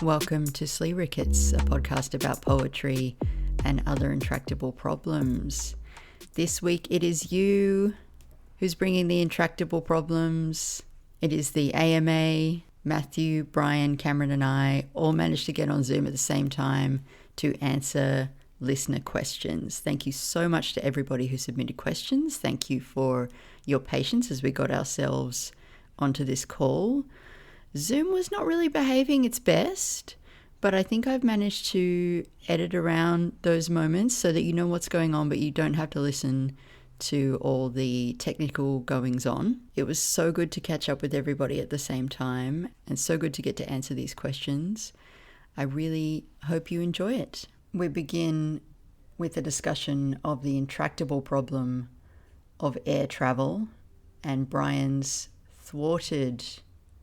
Welcome to SLEERICKETS, a podcast about poetry and other intractable problems. This week it is you who's bringing the intractable problems. It is the AMA. Matthew, Brian, Cameron and I all managed to get on Zoom at the same time to answer listener questions. Thank you so much to everybody who submitted questions. Thank you for your patience as we got ourselves onto this call. Zoom was not really behaving its best, but I think I've managed to edit around those moments so that you know what's going on, but you don't have to listen to all the technical goings on. It was so good to catch up with everybody at the same time and so good to get to answer these questions. I really hope you enjoy it. We begin with a discussion of the intractable problem of air travel and Brian's thwarted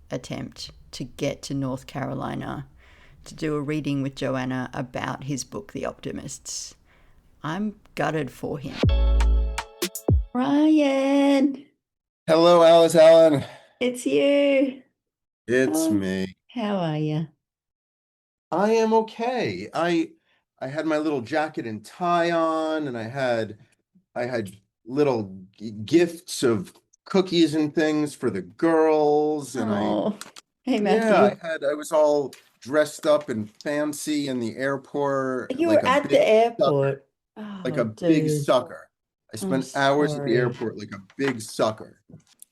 attempt to get to North Carolina to do a reading with Joanna about his book, The Optimists. I'm gutted for him. Brian! Hello, Alice Allen. It's you. It's me. How are you? I am okay. I had my little jacket and tie on, and I had little gifts of cookies and things for the girls, and Hey Matthew. I was all dressed up and fancy in the airport. You were at the airport. Like a big sucker. I spent hours at the sorry. airport like a big sucker.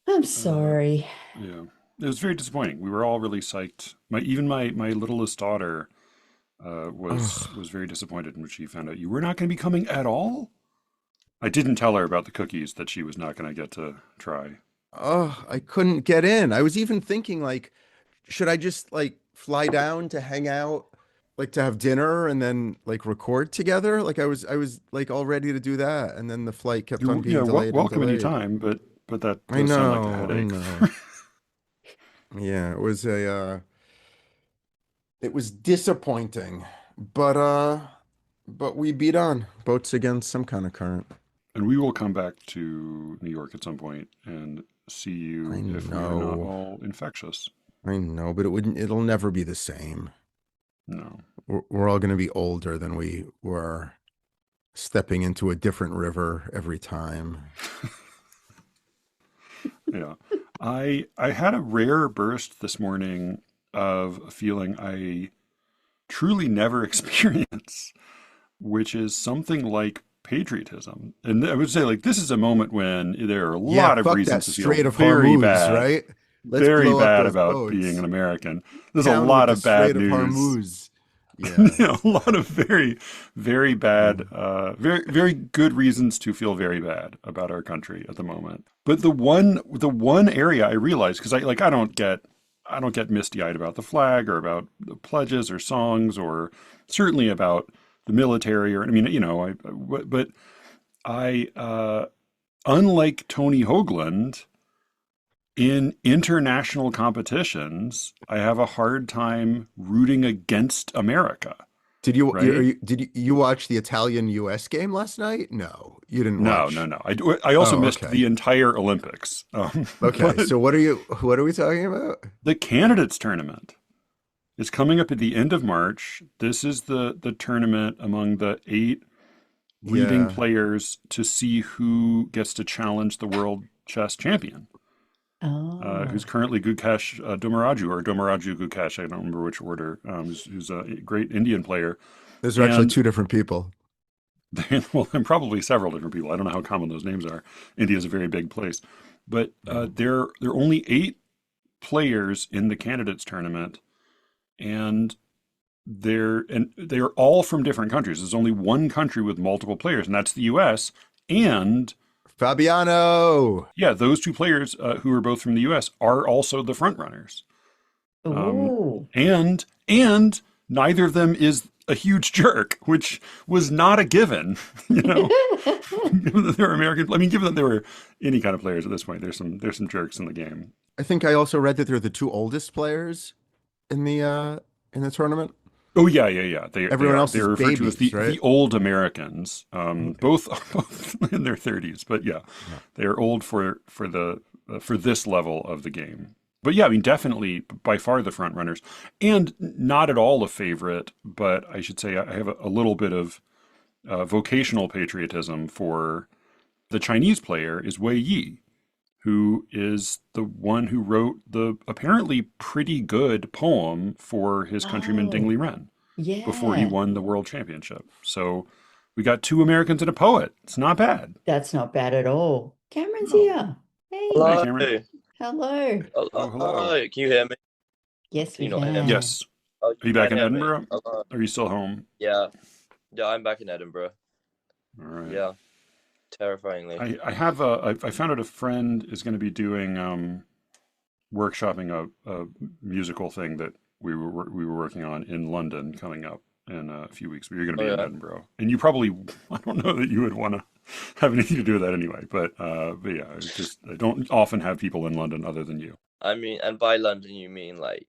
I'm sorry. Yeah, it was very disappointing. We were all really psyched. My littlest daughter was very disappointed when she found out you were not going to be coming at all. I didn't tell her about the cookies that she was not going to get to try. Oh, I couldn't get in. I was even thinking, like, should I just like fly down to hang out, like to have dinner and then like record together? Like I was like all ready to do that, and then the flight kept on being delayed. Welcome and delayed. anytime, but that I does know, sound like a headache. I know. Yeah, it was it was disappointing, but we beat on boats against some kind of current. And we will come back to New York at some point and see you if we are not all infectious. I know, but it'll never be the same. No. We're all going to be older than we were, stepping into a different river every time. Yeah. I had a rare burst this morning of a feeling I truly never experience, which is something like patriotism. And I would say, like, this is a moment when there are a lot of reasons to feel very bad, right? Very bad about being an American. There's a lot of bad news. Yeah. A lot of very, very bad, very, very good reasons to feel very bad about our country at the moment. But the one area I realized, because I don't get misty-eyed about the flag or about the pledges or songs or certainly about the military but I unlike Tony Hoagland, in international competitions, I have a hard time rooting against America. Did you watch the Italian-US game last night? No, you didn't watch. No. I also missed the entire Olympics. Okay, so what are we talking about? The candidates tournament is coming up at the end of March. This is the tournament among the 8 leading players to see who gets to challenge the world chess champion. Who's currently Gukesh Domaraju Gukesh. I don't remember which order. Who's a great Indian player. Those are actually 2 different people. Well, and probably several different people. I don't know how common those names are. India is a very big place, but there are only 8 players in the candidates tournament, and they are all from different countries. There's only one country with multiple players, and that's the U.S. And Fabiano. Yeah, those 2 players who are both from the U.S. are also the front runners. And neither of them is a huge jerk, which was not a given, given that they're American. I mean, given that they were any kind of players at this point, there's some jerks in the game. I think I also read that they're the 2 oldest players in the tournament. Oh yeah. Everyone else they're referred to as the old Americans, both in their 30s. But yeah, they are old for this level of the game. But yeah, I mean, definitely by far the front runners, and not at all a favorite. But I should say I have a little bit of vocational patriotism for the Chinese player is Wei Yi, who is the one who wrote the apparently pretty good poem for his countryman Ding Oh, Liren before he yeah. won the world championship. So we got two Americans and a poet. It's not bad. That's not bad at all. Cameron's No. here. Hi, Hey, Hello. Cameron. hello. Oh, hello. Hello. Can you hear me? Yes, Can we you not hear me? can. Yes. Oh, you Are you back can in hear me. Edinburgh? Hello. Are you still home? Yeah. Yeah, I'm back in Edinburgh. All right. Yeah. Terrifyingly. I found out a friend is going to be doing workshopping a musical thing that we were working on in London coming up in a few weeks. But you're going to Oh be in yeah. Edinburgh, and you probably I don't know that you would want to have anything to do with that anyway. But yeah, I don't often have people in London other than you. I mean, and by London you mean like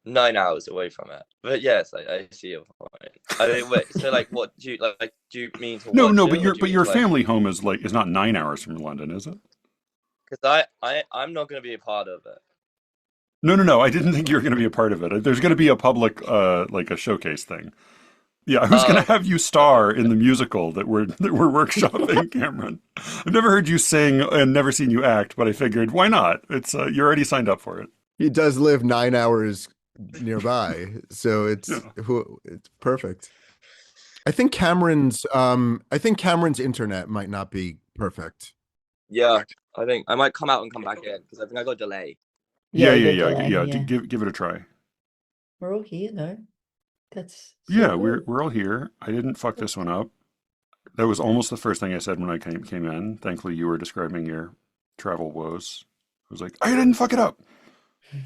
9 hours away from it. But yes, I see your point. I mean, wait. So like, what do you like? Do you mean to No, watch no, it, or do you but mean your to like? family home is not 9 hours from London, is it? Because I'm not going to be a part of it. No, no, no. I didn't think you were going to be a part of it. There's going to be a public, like a showcase thing. Yeah, I was going to Oh, have you star in the musical that we're workshopping, Cameron. I've never heard you sing and never seen you act, but I figured why not? It's you're already signed up for it. He does live 9 hours nearby, so Yeah. it's perfect. I think Cameron's internet might not be perfect. yeah. I think I might come out and come back in because I think I got a delay. Yeah, Yeah, you yeah, got yeah, delay. yeah. Yeah. Give it a try. We're all here though. That's so Yeah, good. we're all here. I didn't fuck this one up. That was almost the first thing I said when I came in. Thankfully, you were describing your travel woes. I was like, I didn't fuck it up.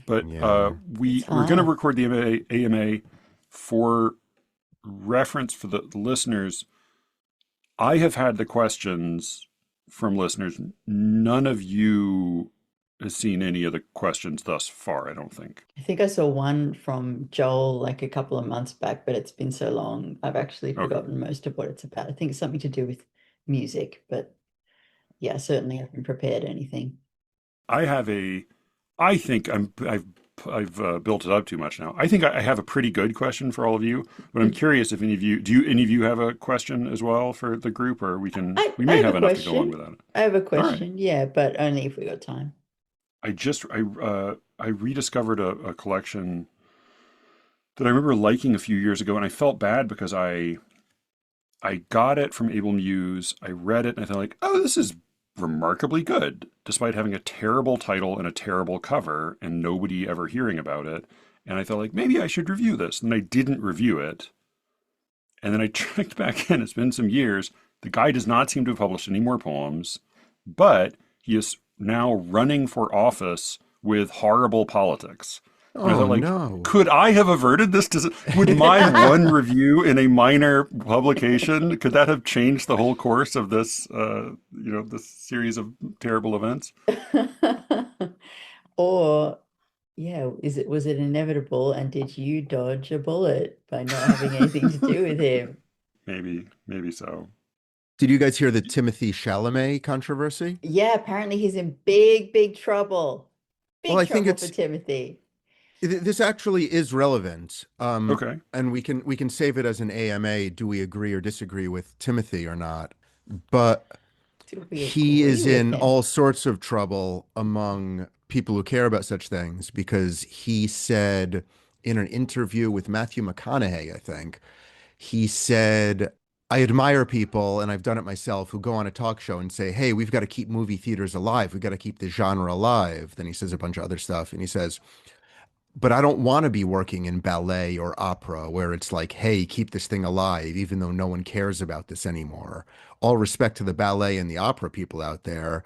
But Yeah. It's we're going to hard. record the AMA for reference for the listeners. I have had the questions from listeners. None of you has seen any of the questions thus far, I don't think. I think I saw one from Joel like a couple of months back, but it's been so long. I've actually Okay. forgotten most of what it's about. I think it's something to do with music, but yeah, certainly haven't prepared anything. I have I think I've built it up too much now. I think I have a pretty good question for all of you, but I'm curious if any of you have a question as well for the group, or we I may have a have enough to go on question. without it. I have a All right. question, yeah, but only if we got time. I rediscovered a collection that I remember liking a few years ago, and I felt bad because I got it from Able Muse. I read it and I thought like, oh, this is remarkably good, despite having a terrible title and a terrible cover and nobody ever hearing about it. And I thought like, maybe I should review this. And I didn't review it. And then I checked back in. It's been some years. The guy does not seem to have published any more poems, but he is now running for office with horrible politics. And I Oh thought, like, no. could I have averted this? Would my one review in a minor publication, could that have changed the whole course of this, this series of terrible events? Or yeah, was it inevitable and did you dodge a bullet by not having anything to do with him? Maybe so. Did you guys hear the Timothy Chalamet controversy? Yeah, apparently he's in big, big trouble. Well, Big I think trouble for Timothy. this actually is relevant. Okay. And we can save it as an AMA. Do we agree or disagree with Timothy or not? But Do we he agree is with in him? all sorts of trouble among people who care about such things because he said in an interview with Matthew McConaughey, I think, he said, I admire people, and I've done it myself, who go on a talk show and say, hey, we've got to keep movie theaters alive. We've got to keep the genre alive. Then he says a bunch of other stuff. And he says, but I don't want to be working in ballet or opera where it's like, hey, keep this thing alive, even though no one cares about this anymore. All respect to the ballet and the opera people out there.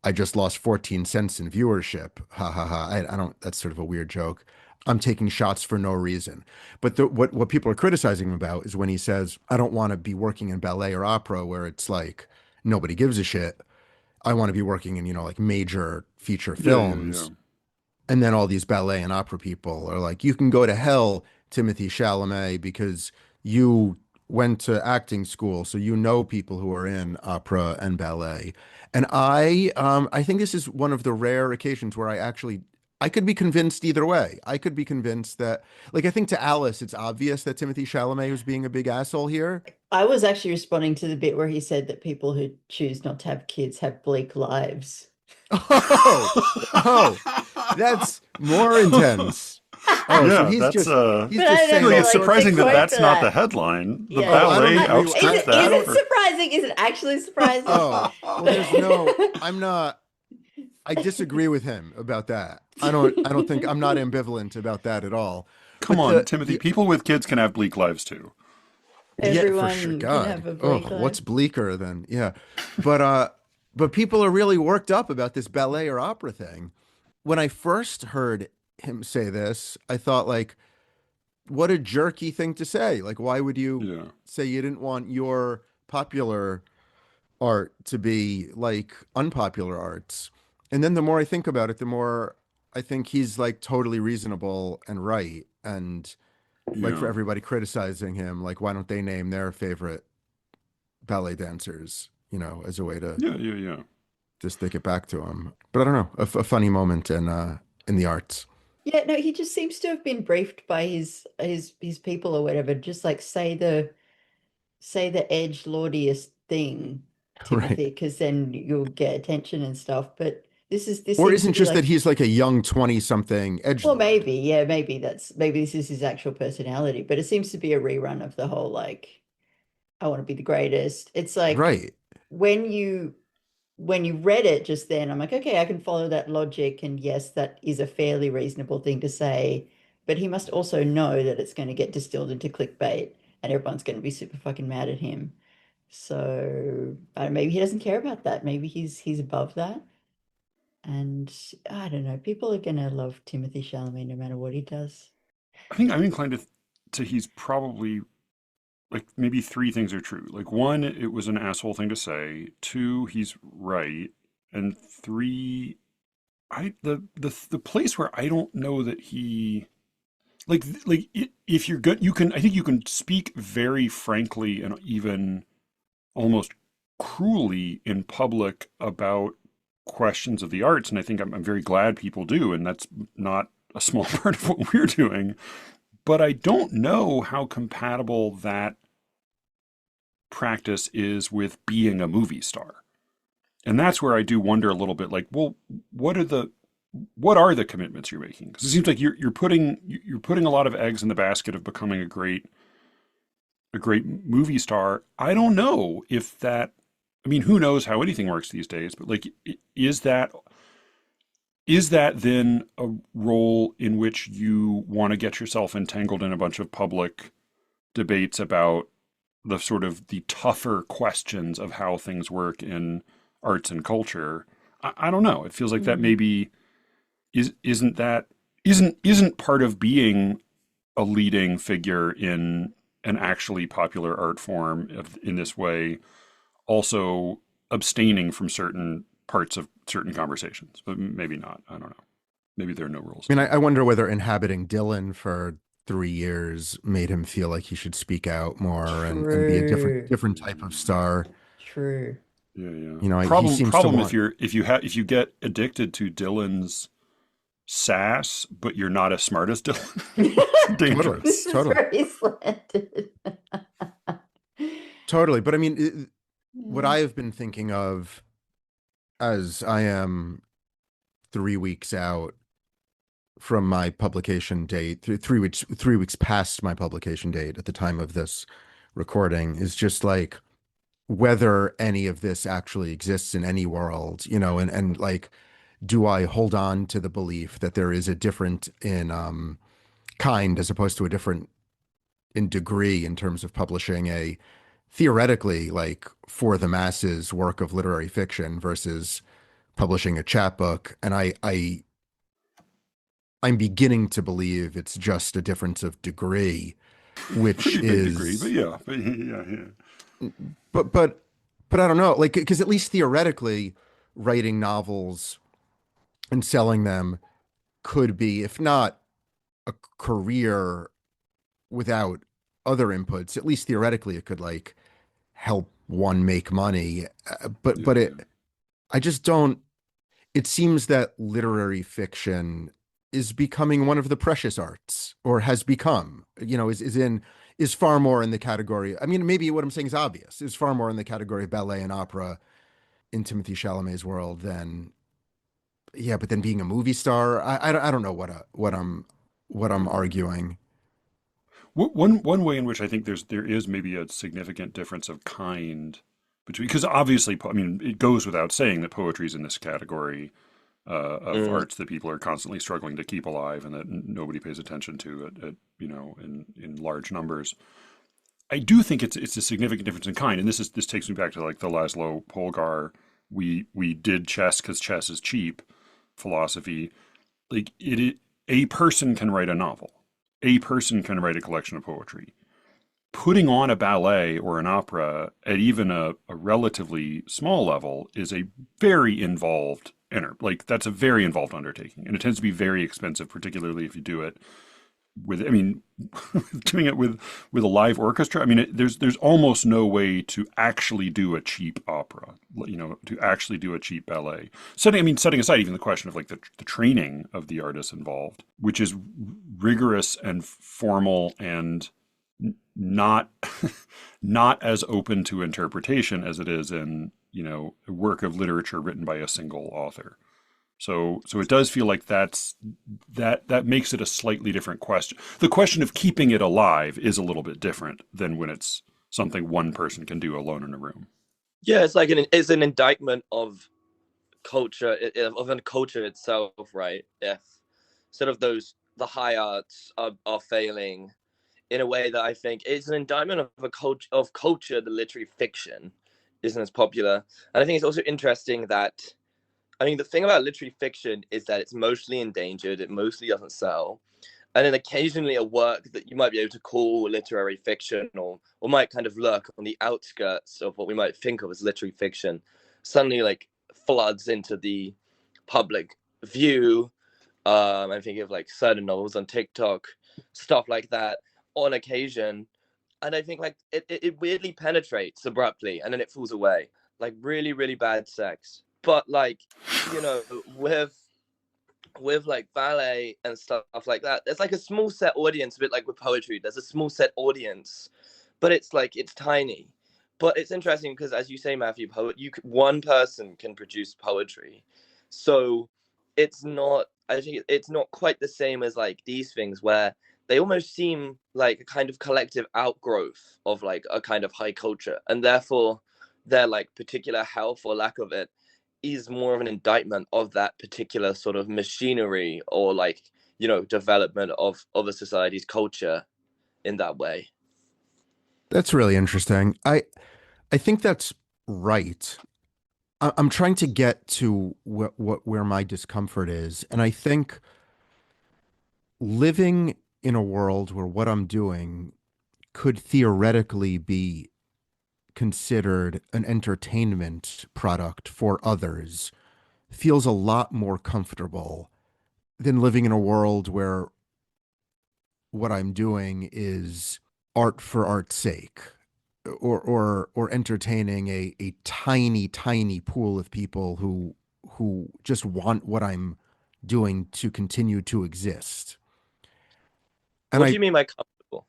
I just lost 14 cents in viewership. Ha ha ha. I don't, that's sort of a weird joke. I'm taking shots for no reason. But what people are criticizing him about is when he says, I don't want to be working in ballet or opera where it's like nobody gives a shit. I want to be working in, like major feature Yeah, yeah, yeah. films. And then all these ballet and opera people are like, you can go to hell, Timothy Chalamet, because you went to acting school, so you know people who are in opera and ballet. And I think this is one of the rare occasions where I actually I could be convinced either way. I could be convinced that, like, I think to Alice, it's obvious that Timothy Chalamet was being a big asshole here. I was actually responding to the bit where he said that people who choose not to have kids have bleak lives. Oh, oh, that's more intense. Oh, so Yeah, that's he's But I just don't saying know, like, all it's like, sorts surprising of that quote that's for not the that. headline. The Yeah. Oh, I don't ballet agree. Is outstripped it, that. is it surprising? Is it actually surprising? Oh, well, there's no, I'm not, I disagree with him about that. I don't think I'm not ambivalent about that at all. Come But on, Timothy. the People with kids can have bleak lives too. yeah, for sure. Everyone can have God. a Oh, bleak what's life. bleaker than yeah. But people are really worked up about this ballet or opera thing. When I first heard him say this, I thought like, what a jerky thing to say. Like, why would you Yeah. say you didn't want your popular art to be like unpopular arts? And then the more I think about it, the more I think he's like totally reasonable and right. And like for Yeah. everybody criticizing him, like, why don't they name their favorite ballet dancers, as a way to Yeah. Yeah. Yeah. just stick it back to him? But I don't know, a funny moment in the arts. Yeah, no, he just seems to have been briefed by his people or whatever. Just like say the edge lordiest thing, Right. Timothy, because then you'll get attention and stuff. But this Or seems to isn't be just that like, he's like a young 20 something well, edgelord. maybe, yeah, maybe this is his actual personality, but it seems to be a rerun of the whole like, I want to be the greatest. It's like Right. when you when you read it just then, I'm like, okay, I can follow that logic. And yes, that is a fairly reasonable thing to say. But he must also know that it's going to get distilled into clickbait and everyone's going to be super fucking mad at him. So maybe he doesn't care about that. Maybe he's above that. And I don't know. People are going to love Timothy Chalamet no matter what he does. I think I'm inclined to he's probably like maybe three things are true. Like one, it was an asshole thing to say. Two, he's right. And three, the place where I don't know that he if you're good, you can I think you can speak very frankly and even almost cruelly in public about questions of the arts, and I think I'm very glad people do, and that's not a small part of what we're doing. But I don't know how compatible that practice is with being a movie star. And that's where I do wonder a little bit like, well, what are the commitments you're making? Because it seems like you're putting a lot of eggs in the basket of becoming a great movie star. I don't know if that, I mean, who knows how anything works these days, but like, is that then a role in which you want to get yourself entangled in a bunch of public debates about the sort of the tougher questions of how things work in arts and culture? I don't know. It feels like that Mm. maybe isn't that isn't part of being a leading figure in an actually popular art form in this way, also abstaining from certain parts of certain conversations, but maybe not. I don't know. Maybe there are no rules. I mean, I wonder whether inhabiting Dylan for 3 years made him feel like he should speak out more and be a different True. different type of star. True. Yeah, yeah. He Problem seems to problem if want. you get addicted to Dylan's sass, but you're not as smart as Dylan. It's Totally, This dangerous. is totally, very slanted. totally. But I mean, what Mm. I have been thinking of as I am 3 weeks out from my publication date, 3 weeks past my publication date at the time of this recording, is just like whether any of this actually exists in any world, and like, do I hold on to the belief that there is a different in kind as opposed to a different in degree in terms of publishing a theoretically like for the masses work of literary fiction versus publishing a chapbook? And I'm beginning to believe it's just a difference of degree, which Pretty big degree, but is, yeah, but yeah, yeah. but but but I don't know, like, because at least theoretically, writing novels and selling them could be, if not a career without other inputs, at least theoretically, it could like help one make money. But Yeah, I just don't. It seems that literary fiction is becoming one of the precious arts, or has become, is far more in the category. I mean, maybe what I'm saying is obvious. Is far more in the category of ballet and opera in Timothy Chalamet's world than, yeah, but then being a movie star, I don't know what I'm arguing. One way in which I think there is maybe a significant difference of kind between, because obviously, I mean, it goes without saying that poetry is in this category of Mm. arts that people are constantly struggling to keep alive and that nobody pays attention to in large numbers. I do think it's a significant difference in kind, and this takes me back to like the Laszlo Polgar, we did chess because chess is cheap philosophy. Like a person can write a novel, a person can write a collection of poetry. Putting on a ballet or an opera at even a relatively small level is a very involved like that's a very involved undertaking, and it tends to be very expensive, particularly if you do it with, I mean, doing it with a live orchestra. I mean, there's almost no way to actually do a cheap opera, to actually do a cheap ballet. Setting aside even the question of like the training of the artists involved, which is rigorous and formal and not not as open to interpretation as it is in, a work of literature written by a single author. So it does feel like that makes it a slightly different question. The question of keeping it alive is a little bit different than when it's something one person can do alone in a room. Yeah, it's an indictment of culture, of a culture itself, right? If sort of the high arts are failing in a way that I think it's an indictment of culture, the literary fiction isn't as popular. And I think it's also interesting that, I mean, the thing about literary fiction is that it's mostly endangered, it mostly doesn't sell. And then occasionally a work that you might be able to call literary fiction, or might kind of lurk on the outskirts of what we might think of as literary fiction, suddenly like floods into the public view. I'm thinking of like certain novels on TikTok, stuff like that on occasion. And I think like it weirdly penetrates abruptly and then it falls away. Like really, really bad sex. But like, with like ballet and stuff like that, there's like a small set audience, a bit like with poetry. There's a small set audience, but it's tiny. But it's interesting because, as you say, Matthew, one person can produce poetry, so it's not. I think it's not quite the same as like these things where they almost seem like a kind of collective outgrowth of like a kind of high culture, and therefore their like particular health or lack of it is more of an indictment of that particular sort of machinery or like, development of a society's culture in that way. That's really interesting. I think that's right. I'm trying to get to where my discomfort is, and I think living in a world where what I'm doing could theoretically be considered an entertainment product for others feels a lot more comfortable than living in a world where what I'm doing is art for art's sake, or entertaining a tiny, tiny pool of people who just want what I'm doing to continue to exist. And What do you mean by comfortable?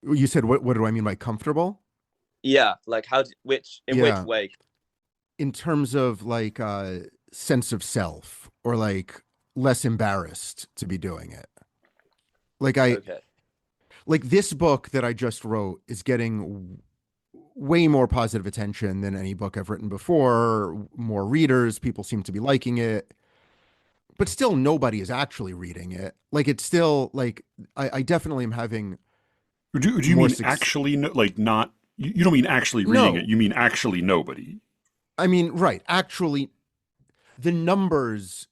you said, what do I mean by comfortable? Yeah, like which Yeah, way? in terms of like sense of self, or like less embarrassed to be doing it. Like Okay. like this book that I just wrote is getting way more positive attention than any book I've written before, more readers, people seem to be liking it, but still nobody is actually reading it. Like it's still like I definitely am having Do you more mean success. actually, like not, you don't mean actually reading it, No, you mean actually nobody. I mean, right. Actually, the numbers,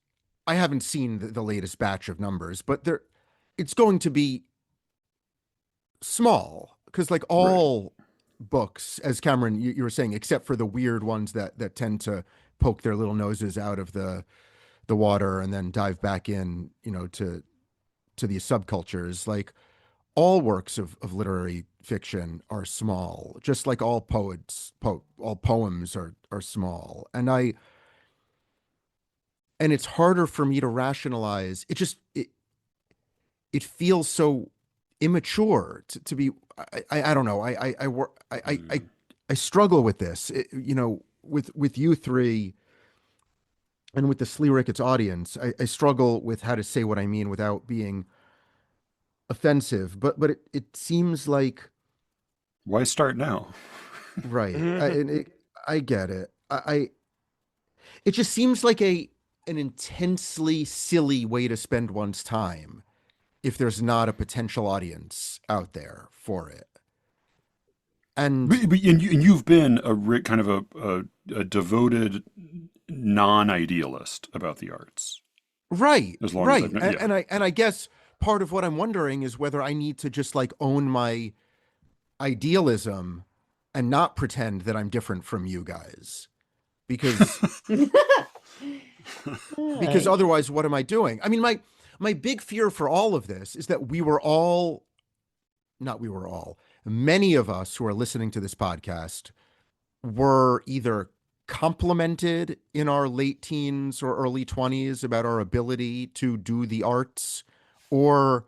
I haven't seen the latest batch of numbers, but it's going to be small because like Right. all books, as Cameron, you were saying, except for the weird ones that tend to poke their little noses out of the water and then dive back in, to these subcultures. Like all works of literary fiction are small, just like all all poems are small. And it's harder for me to rationalize. it feels so immature to be. I don't know. I struggle with this. With you three and with the SLEERICKETS audience, I struggle with how to say what I mean without being offensive. But it seems like Why start now? right. I get it. It just seems like an intensely silly way to spend one's time if there's not a potential audience out there for it. And And you've been kind of a devoted non-idealist about the arts. right, As long as right. I've known, And I guess part of what I'm wondering is whether I need to just like own my idealism and not pretend that I'm different from you guys. Because because otherwise what am I doing? I mean, my big fear for all of this is that many of us who are listening to this podcast were either complimented in our late teens or early 20s about our ability to do the arts, or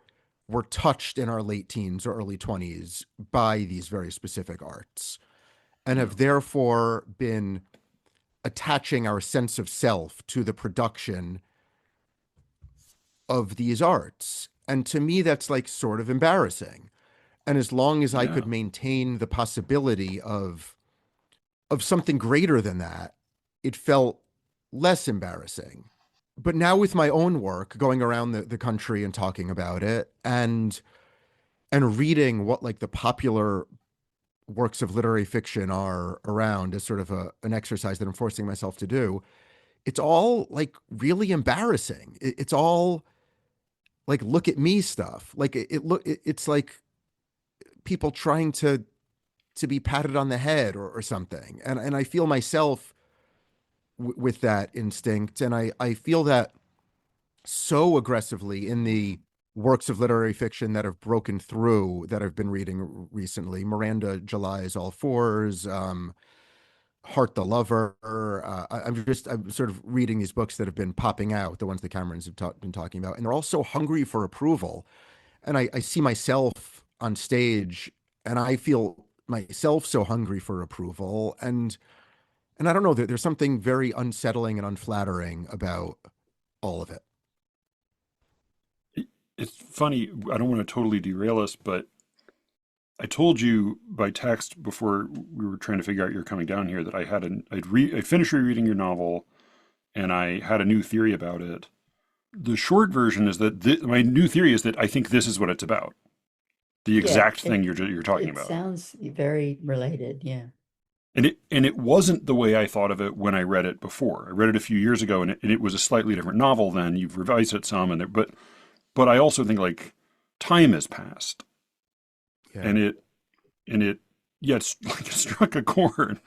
were touched in our late teens or early 20s by these very specific arts, and have therefore been attaching our sense of self to the production of these arts. And to me, that's like sort of embarrassing. And as long as I could maintain the possibility of something greater than that, it felt less embarrassing. But now with my own work, going around the country and talking about it, and reading what like the popular works of literary fiction are around as sort of an exercise that I'm forcing myself to do, it's all like really embarrassing. It's all like, look at me stuff. Like it's like people trying to be patted on the head or something. And I feel myself with that instinct. And I feel that so aggressively in the works of literary fiction that have broken through, that I've been reading recently. Miranda July's All Fours, Heart the Lover. I'm sort of reading these books that have been popping out, the ones that Cameron's have been talking about, and they're all so hungry for approval. And I see myself on stage, and I feel myself so hungry for approval, and I don't know, there's something very unsettling and unflattering about all of it. It's funny. I don't want to totally derail us, but I told you by text before we were trying to figure out you're coming down here that I finished rereading your novel, and I had a new theory about it. The short version is that my new theory is that I think this is what it's about. The exact thing you're talking about. It sounds very related, yeah. And it wasn't the way I thought of it when I read it before. I read it a few years ago, and it was a slightly different novel then. You've revised it some, but I also think like time has passed, and it struck a chord.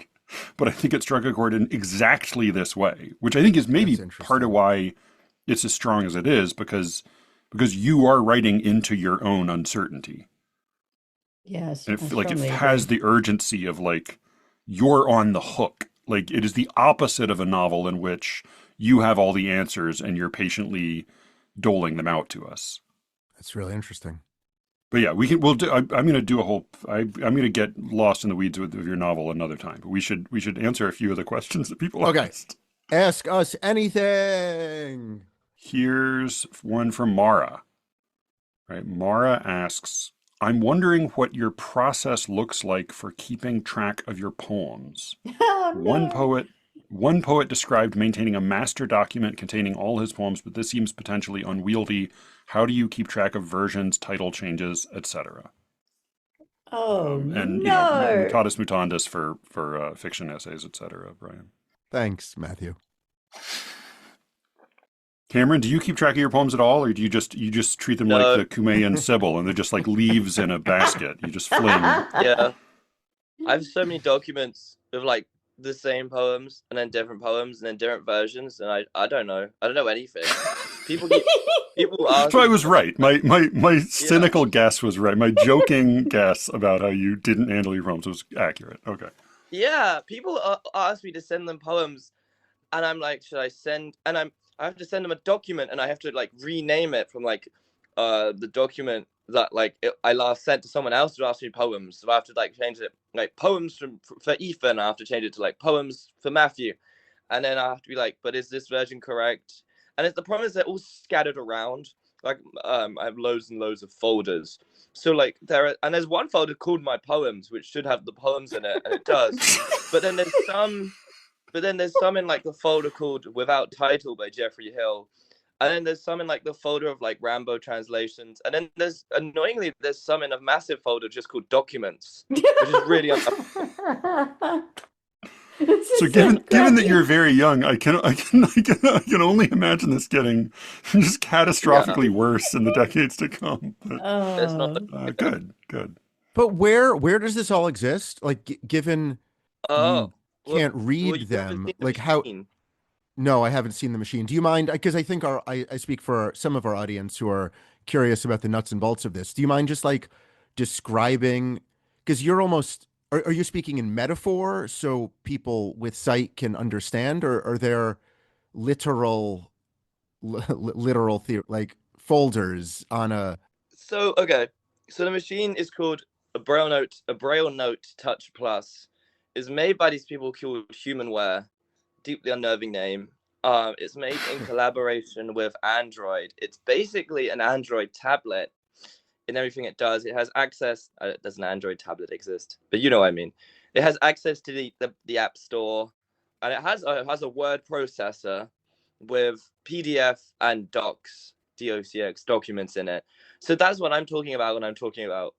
But I think it struck a chord in exactly this way, which I think is maybe part of why it's as strong as it is, because you are writing into your own uncertainty. Yes, and it has the urgency of like you're on the hook. Like it is the opposite of a novel in which you have all the answers and you're patiently doling them out to us. That's really interesting. But yeah, I'm going to do a whole. I'm going to get lost in the weeds with your novel another time. But we should answer a few of the questions that people asked. Ask us anything. Here's one from Mara. Right, Mara asks, I'm wondering what your process looks like for keeping track of your poems. Oh, no. One poet described maintaining a master document containing all his poems, but this seems potentially unwieldy. How do you keep track of versions, title changes, etc.? Oh, and no. Mutatis mutandis for fiction essays, etc. Brian. Thanks, Matthew. Cameron, do you keep track of your poems at all, or do you just treat them like the Kumeyan Sibyl, and they're just like leaves in a basket? You just fling. Yeah, I have so many documents with like the same poems and then different poems and then different versions, and I don't know. I don't know anything. People ask. So I was right. My cynical guess was right. My joking guess about how you didn't handle your poems was accurate. Okay. Yeah, people ask me to send them poems, and I'm like, should I send? And I have to send them a document, and I have to like rename it from like the document that I last sent to someone else who asked me poems, so I have to change it, poems for Ethan. I have to change it to poems for Matthew, and then I have to be but is this version correct? And the problem is they're all scattered around. I have loads and loads of folders. So there's one folder called My Poems, which should have the poems in it, and it does. but then there's some in the folder called Without Title by Jeffrey Hill. And then there's some in the folder of Rambo translations. And then annoyingly, there's some in a massive folder just called Documents, which is really So given that you're very young, I can only imagine this getting just catastrophically worse in the decades to come. But, good. But where does this all exist? Given you can't read them, how? No, I haven't seen the machine. Do you mind? Because I think I speak for some of our audience who are curious about the nuts and bolts of this. Do you mind just describing? Because you're almost. Are you speaking in metaphor so people with sight can understand, or are there literal folders on a? So the machine is called a Braille Note Touch Plus. Is made by these people called Humanware. Deeply unnerving name. It's made in collaboration with Android. It's basically an Android tablet. In everything it does, it has access. Does an Android tablet exist? But you know what I mean. It has access to the App Store, and it has a word processor with PDF and DOCX documents in it. So that's what I'm talking about when I'm talking about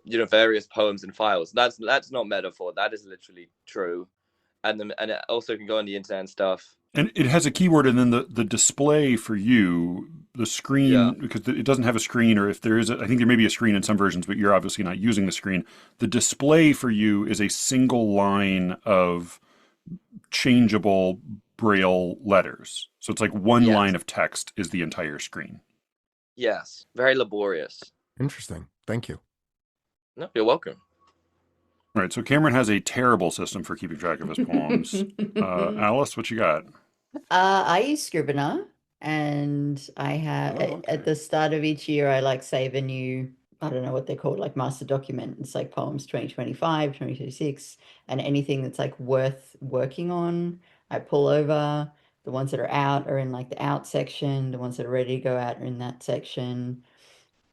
various poems and files. That's not metaphor. That is literally true. And it also can go on the internet and stuff. And it has a keyboard, and then the display for you, the screen, because it doesn't have a screen, or if there is, I think there may be a screen in some versions, but you're obviously not using the screen. The display for you is a single line of changeable Braille letters. So it's one line of text is the entire screen. Yes, very laborious. Interesting. Thank you. No, you're welcome. All right, so Cameron has a terrible system for keeping track of his poems. Alice, what you got? I use Scrivener, and I have at the start of each year, I save a new, I don't know what they're called, master document. It's poems 2025, 2026, and anything that's worth working on, I pull over. The ones that are out are in the out section. The ones that are ready to go out are in that section.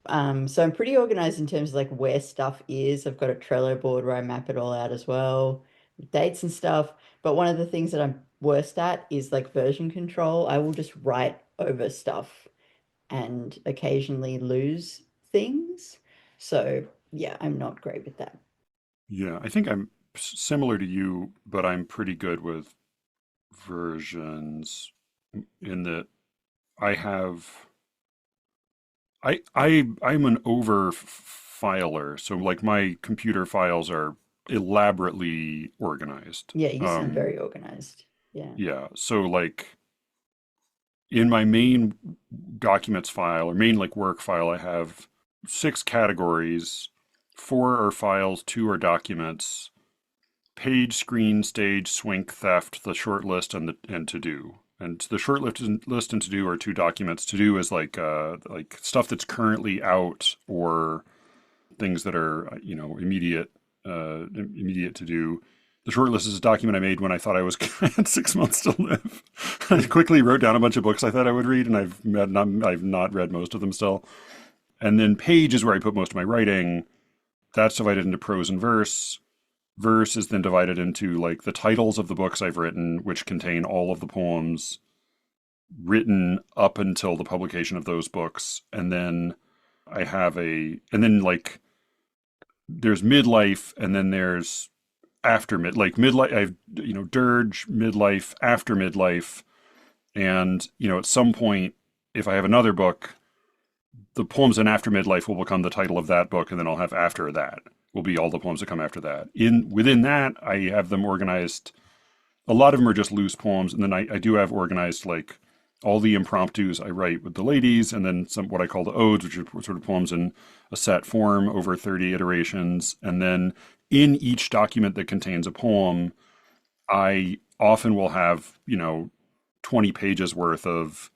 So I'm pretty organized in terms of where stuff is. I've got a Trello board where I map it all out as well, with dates and stuff. But one of the things that I'm worst at is version control. I will just write over stuff and occasionally lose things. So yeah, I'm not great with that. Yeah, I think I'm similar to you, but I'm pretty good with versions in that I'm an over filer, so my computer files are elaborately organized. Yeah, you sound very organized. Yeah. Yeah, so in my main documents file or main work file, I have 6 categories. 4 are files, 2 are documents. Page, screen, stage, swink, theft, the short list, and to do. And the short list and to do are 2 documents. To do is stuff that's currently out or things that are immediate to do. The short list is a document I made when I thought I had 6 months to live. I quickly wrote down a bunch of books I thought I would read, and I've not read most of them still. And then page is where I put most of my writing. That's divided into prose and verse. Verse is then divided into the titles of the books I've written, which contain all of the poems written up until the publication of those books. And then I have there's midlife, and then there's after midlife. I have, dirge, midlife, after midlife. And, at some point, if I have another book, the poems in after midlife will become the title of that book. And then I'll have after that will be all the poems that come after that. Within that, I have them organized. A lot of them are just loose poems, and then I do have organized all the impromptus I write with the ladies, and then some what I call the odes, which are sort of poems in a set form over 30 iterations. And then in each document that contains a poem, I often will have 20 pages worth of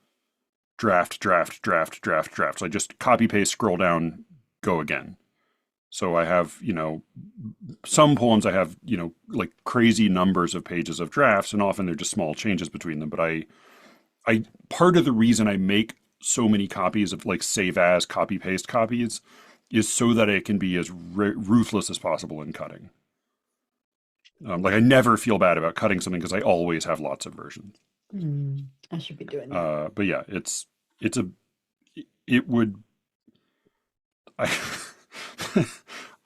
draft, draft, draft, draft, draft. So I just copy paste, scroll down, go again. So I have, some poems I have, like crazy numbers of pages of drafts, and often they're just small changes between them. But I part of the reason I make so many copies of like save as copy paste copies is so that it can be as ruthless as possible in cutting. Like I never feel bad about cutting something because I always have lots of versions. I should be doing that. But yeah, it would. I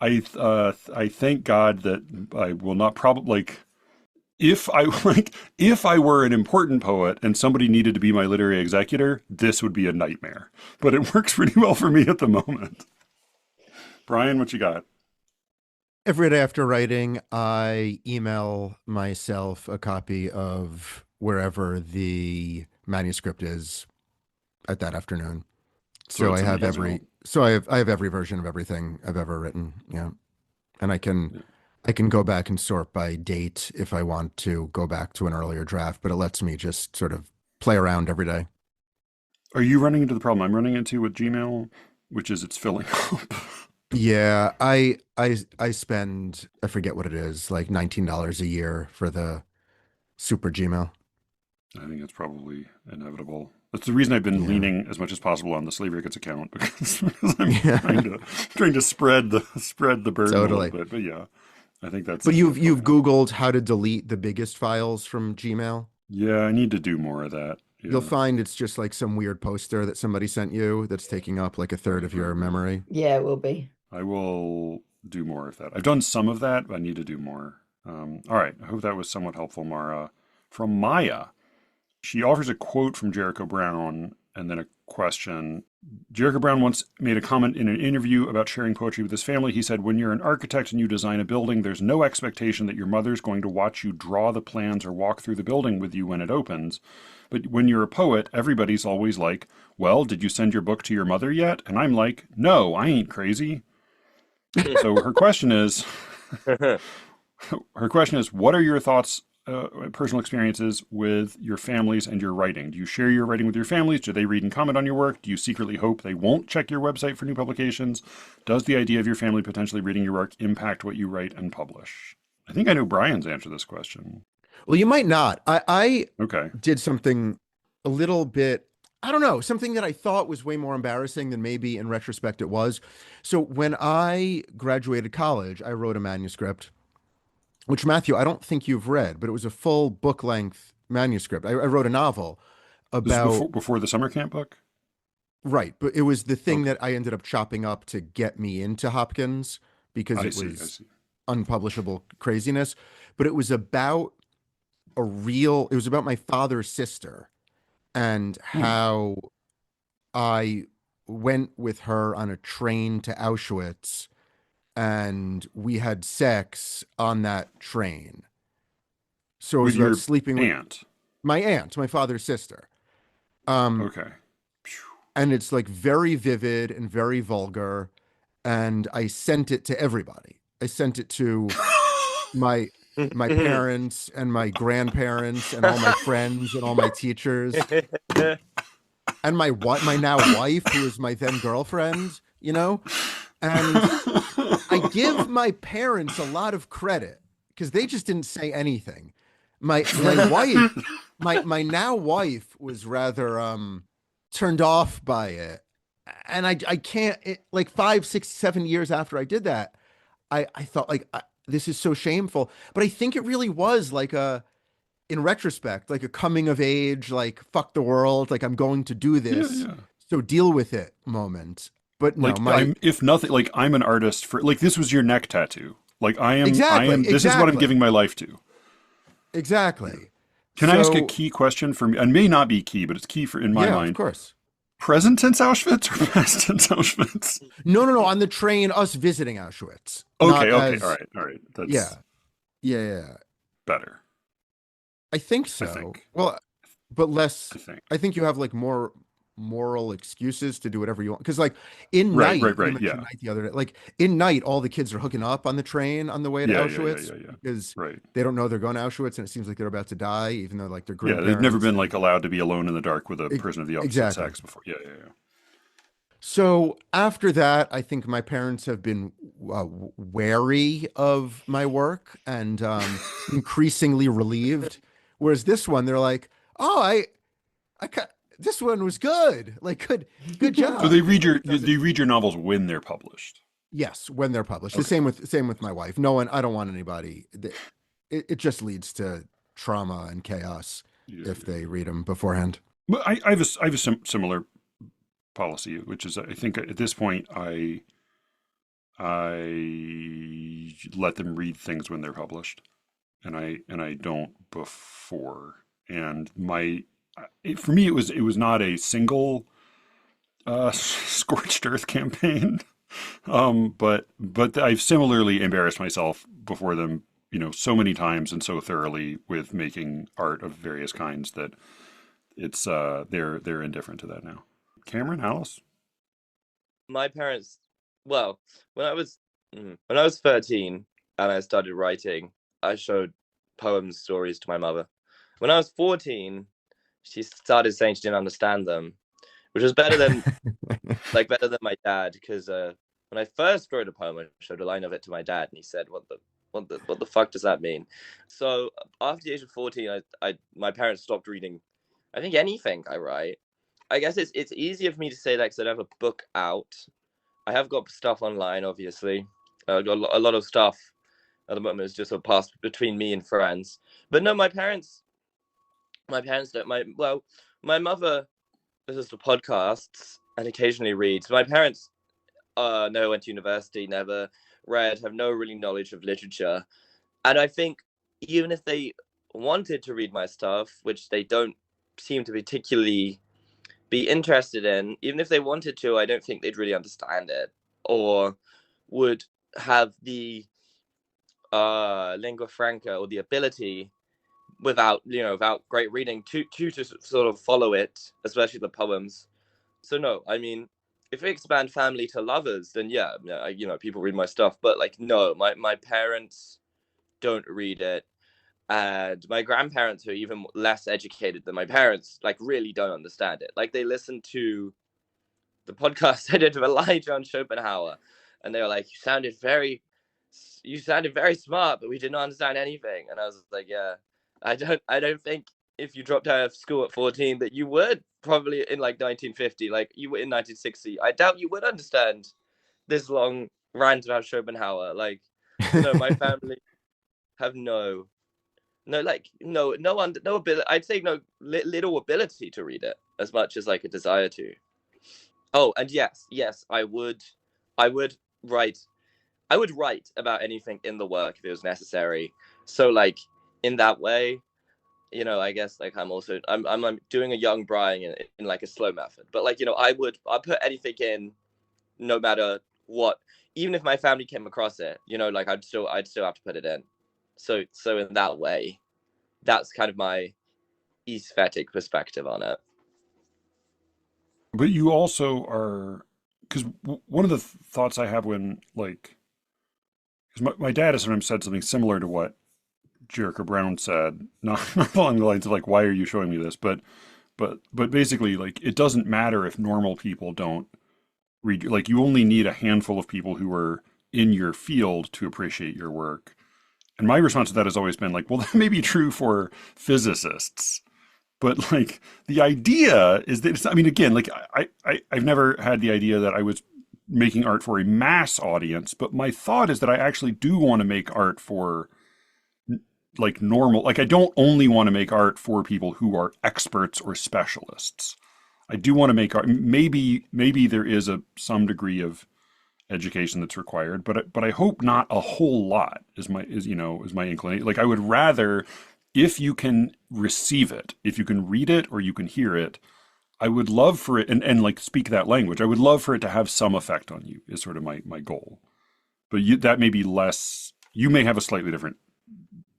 I thank God that I will not probably like. If I were an important poet and somebody needed to be my literary executor, this would be a nightmare. But it works pretty well for me at the moment. Brian, what you got? Every day after writing, I email myself a copy of wherever the manuscript is at that afternoon. So I have I have every version of everything I've ever written. Yeah. And I can go back and sort by date if I want to go back to an earlier draft, but it lets me just sort of play around every day. Are you running into the problem I'm running into with Gmail, which is it's filling up? Yeah, I spend, I forget what it is, like $19 a year for the super Gmail. I think it's probably inevitable. That's the reason I've been leaning as much as possible on the SLEERICKETS account because I'm trying to spread the burden a little bit. But yeah, I think that's. But you've Googled how to delete the biggest files from Gmail? Yeah, I need to do more of that. Yeah. You'll find it's just like some weird poster that somebody sent you that's taking up like a third of your memory. Yeah, it will be. I will do more of that. I've done some of that, but I need to do more. All right. I hope that was somewhat helpful, Mara. From Maya. She offers a quote from Jericho Brown and then a question. Jericho Brown once made a comment in an interview about sharing poetry with his family. He said, when you're an architect and you design a building, there's no expectation that your mother's going to watch you draw the plans or walk through the building with you when it opens. But when you're a poet, everybody's always like, well, did you send your book to your mother yet? And I'm like, no, I ain't crazy. So her question is, what are your thoughts, personal experiences with your families and your writing? Do you share your writing with your families? Do they read and comment on your work? Do you secretly hope they won't check your website for new publications? Does the idea of your family potentially reading your work impact what you write and publish? I think I know Brian's answer to this question. Well, you might not. I okay. did something a little bit, I don't know, something that I thought was way more embarrassing than maybe in retrospect it was. So when I graduated college, I wrote a manuscript, which, Matthew, I don't think you've read, but it was a full book-length manuscript. I wrote a novel about... Before the summer camp book? Right, but it was the thing that I ended up chopping up to get me into Hopkins because it was unpublishable craziness. But it was about it was about my father's sister and how I went with her on a train to Auschwitz and we had sex on that train. So it was about sleeping with my aunt, my father's sister. Okay. And it's like very vivid and very vulgar. And I sent it to everybody. I sent it to my parents and my grandparents and all my friends and all my teachers and my now wife, who is my then girlfriend, and I give my parents a lot of credit because they just didn't say anything. My wife, my now wife was rather turned off by it, and I can't, like 5, 6, 7 years after I did that, I thought like this is so shameful, but I think it really was like in retrospect, like a coming of age, like fuck the world, like I'm going to do this, so deal with it moment. But no, like if nothing, like I'm an artist for, like this was your neck tattoo. Like I am, this is what I'm giving my life to. Exactly. Can I ask a key question for me? And may not be key, but it's key in my mind. Of course. Present tense Auschwitz or past tense Auschwitz? No. On the train, us visiting Auschwitz. Okay. All right. That's yeah. Better. I think so. Well, but less. I think you have like more moral excuses to do whatever you want. Because like in Right, Night, right, you right. mentioned Yeah. Night the other day. Like in Night, all the kids are hooking up on the train on the way to Yeah, yeah, yeah, Auschwitz yeah, yeah. because Right. they don't know they're going to Auschwitz, and it seems like they're about to die, even though like their Yeah, they've never grandparents been and like allowed to be alone in the dark with a person of the opposite exactly. sex before. Yeah, yeah, yeah. So after that, I think my parents have been wary of my work and increasingly relieved. Whereas this one, they're like, "Oh, I ca- this one was good. Like, good So job." they You read know, your it doesn't. they read your novels when they're published. Yes, when they're published. The Okay. same with my wife. No one. I don't want anybody. It just leads to trauma and chaos Yeah, if yeah, they yeah. read them beforehand. But I have a similar policy, which is I think at this point I let them read things when they're published, and I don't before. And for me it was not a single scorched earth campaign. But I've similarly embarrassed myself before them, so many times and so thoroughly with making art of various kinds that it's they're indifferent to that now. Cameron, Alice? My parents, well, when I was when I was 13 and I started writing, I showed poems, stories to my mother. When I was 14, she started saying she didn't understand them, which was better than my dad, because when I first wrote a poem, I showed a line of it to my dad, and he said, "What the fuck does that mean?" So after the age of 14, my parents stopped reading, I think, anything I write. I guess it's easier for me to say that because I don't have a book out. I have got stuff online, obviously. I've got a lot of stuff at the moment. It's just sort of passed between me and friends. But no, my parents don't. My mother listens to podcasts and occasionally reads. My parents never went to university, never read, have no really knowledge of literature. And I think even if they wanted to read my stuff, which they don't seem to particularly be interested in, even if they wanted to, I don't think they'd really understand it or would have the lingua franca or the ability without great reading to sort of follow it, especially the poems. So no, I mean, if we expand family to lovers, then yeah, people read my stuff, but like no, my parents don't read it, and my grandparents, who are even less educated than my parents, like really don't understand it. Like they listen to the podcast I did with Elijah on Schopenhauer, and they were like, you sounded very smart, but we did not understand anything." And I was like, yeah, I don't think if you dropped out of school at 14 that you would, probably in like 1950, like you were in 1960. I doubt you would understand this long rant about Schopenhauer. Like, no, my family have no ability. I'd say little ability to read it as much as like a desire to. Oh, and yes, I would write, I would write about anything in the work if it was necessary. So like in that way, I guess like I'm doing a young Brian in like a slow method. But like, I'll put anything in, no matter what, even if my family came across it, like I'd still have to put it in. So in that way, that's kind of my aesthetic perspective on it. But you also are, because one of the thoughts I have when, like, because my dad has sometimes said something similar to what Jericho Brown said, not along the lines of like, why are you showing me this? But basically, like, it doesn't matter if normal people don't read, like, you only need a handful of people who are in your field to appreciate your work. And my response to that has always been like, well, that may be true for physicists. But like the idea is that I mean, again, like I've never had the idea that I was making art for a mass audience, but my thought is that I actually do want to make art for like normal, like I don't only want to make art for people who are experts or specialists. I do want to make art. Maybe there is some degree of education that's required, but I hope not a whole lot is my inclination. Like I would rather, if you can receive it, if you can read it or you can hear it, I would love for it and like speak that language. I would love for it to have some effect on you is sort of my goal. But that may be less. You may have a slightly different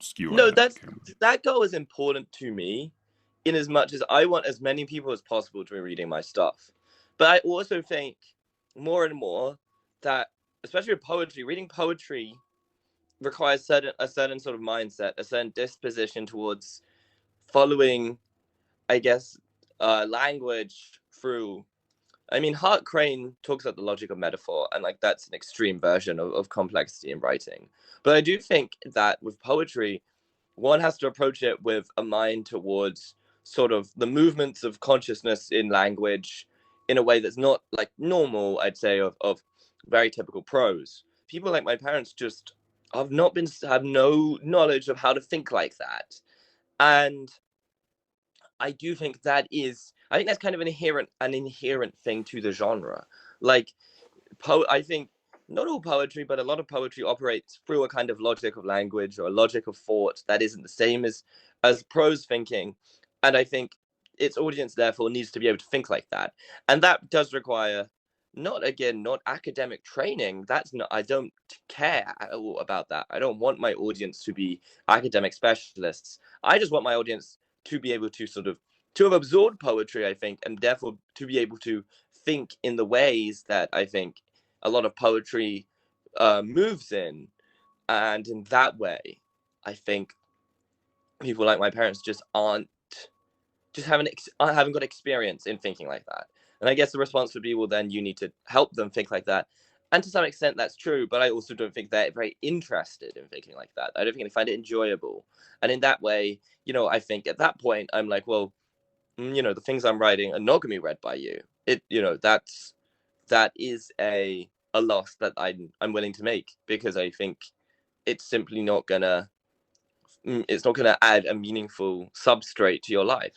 skew on No, that. that goal is important to me. in as much as I want as many people as possible to be reading my stuff. But I also think more and more that, especially with poetry, reading poetry requires a certain sort of mindset, a certain disposition towards following, I guess, language through. I mean, Hart Crane talks about the logic of metaphor, and like that's an extreme version of complexity in writing. But I do think that with poetry, one has to approach it with a mind towards sort of the movements of consciousness in language in a way that's not like normal, I'd say, of very typical prose. People like my parents just have no knowledge of how to think like that. And I do think I think that's kind of an inherent thing to the genre. Like, I think not all poetry, but a lot of poetry operates through a kind of logic of language or a logic of thought that isn't the same as prose thinking. And I think its audience therefore needs to be able to think like that. And that does require not academic training. I don't care at all about that. I don't want my audience to be academic specialists. I just want my audience to be able to have absorbed poetry, I think, and therefore to be able to think in the ways that I think a lot of poetry moves in. And in that way, I think people like my parents haven't got experience in thinking like that. And I guess the response would be, well, then you need to help them think like that. And to some extent, that's true. But I also don't think they're very interested in thinking like that. I don't think they find it enjoyable. And in that way, I think at that point, I'm like, well, the things I'm writing are not going to be read by you. That is a loss that I'm willing to make, because I think it's simply not going to add a meaningful substrate to your life.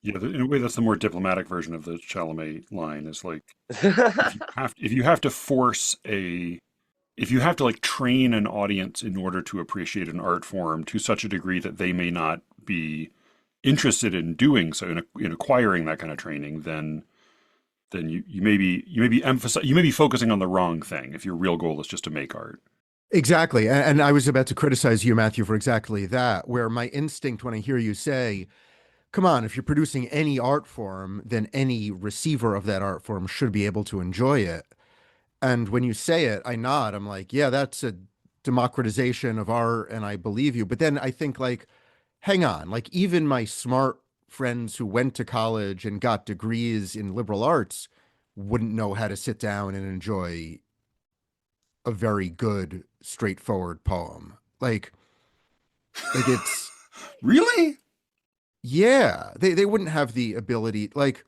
Yeah, in a way, that's the more diplomatic version of the Chalamet line. Is like, if you have to like train an audience in order to appreciate an art form to such a degree that they may not be interested in doing so, in acquiring that kind of training, then you may be focusing on the wrong thing if your real goal is just to make art. Exactly. And I was about to criticize you, Matthew, for exactly that, where my instinct when I hear you say, come on, if you're producing any art form, then any receiver of that art form should be able to enjoy it. And when you say it, I nod. I'm like, yeah, that's a democratization of art, and I believe you. But then I think, like, hang on, like, even my smart friends who went to college and got degrees in liberal arts wouldn't know how to sit down and enjoy a very good, straightforward poem. Like it's Really? Yeah, they wouldn't have the ability. Like,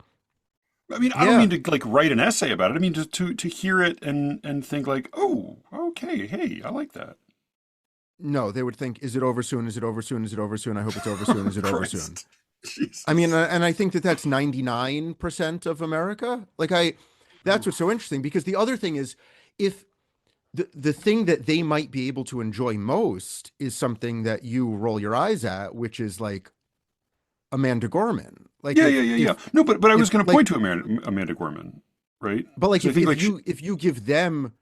I mean, I don't mean to like write an essay about it. I mean, just to hear it and think like, oh, okay, hey, I like that. No, they would think, is it over soon? Is it over soon? Is it over soon? I hope it's over soon. Is it over soon? Jesus. I mean, and I think that's 99% of America. That's what's so interesting, because the other thing is, if the thing that they might be able to enjoy most is something that you roll your eyes at, which is like Amanda Gorman. Like, yeah. No, but I was going to point to Amanda Gorman, right? But like, So if you give them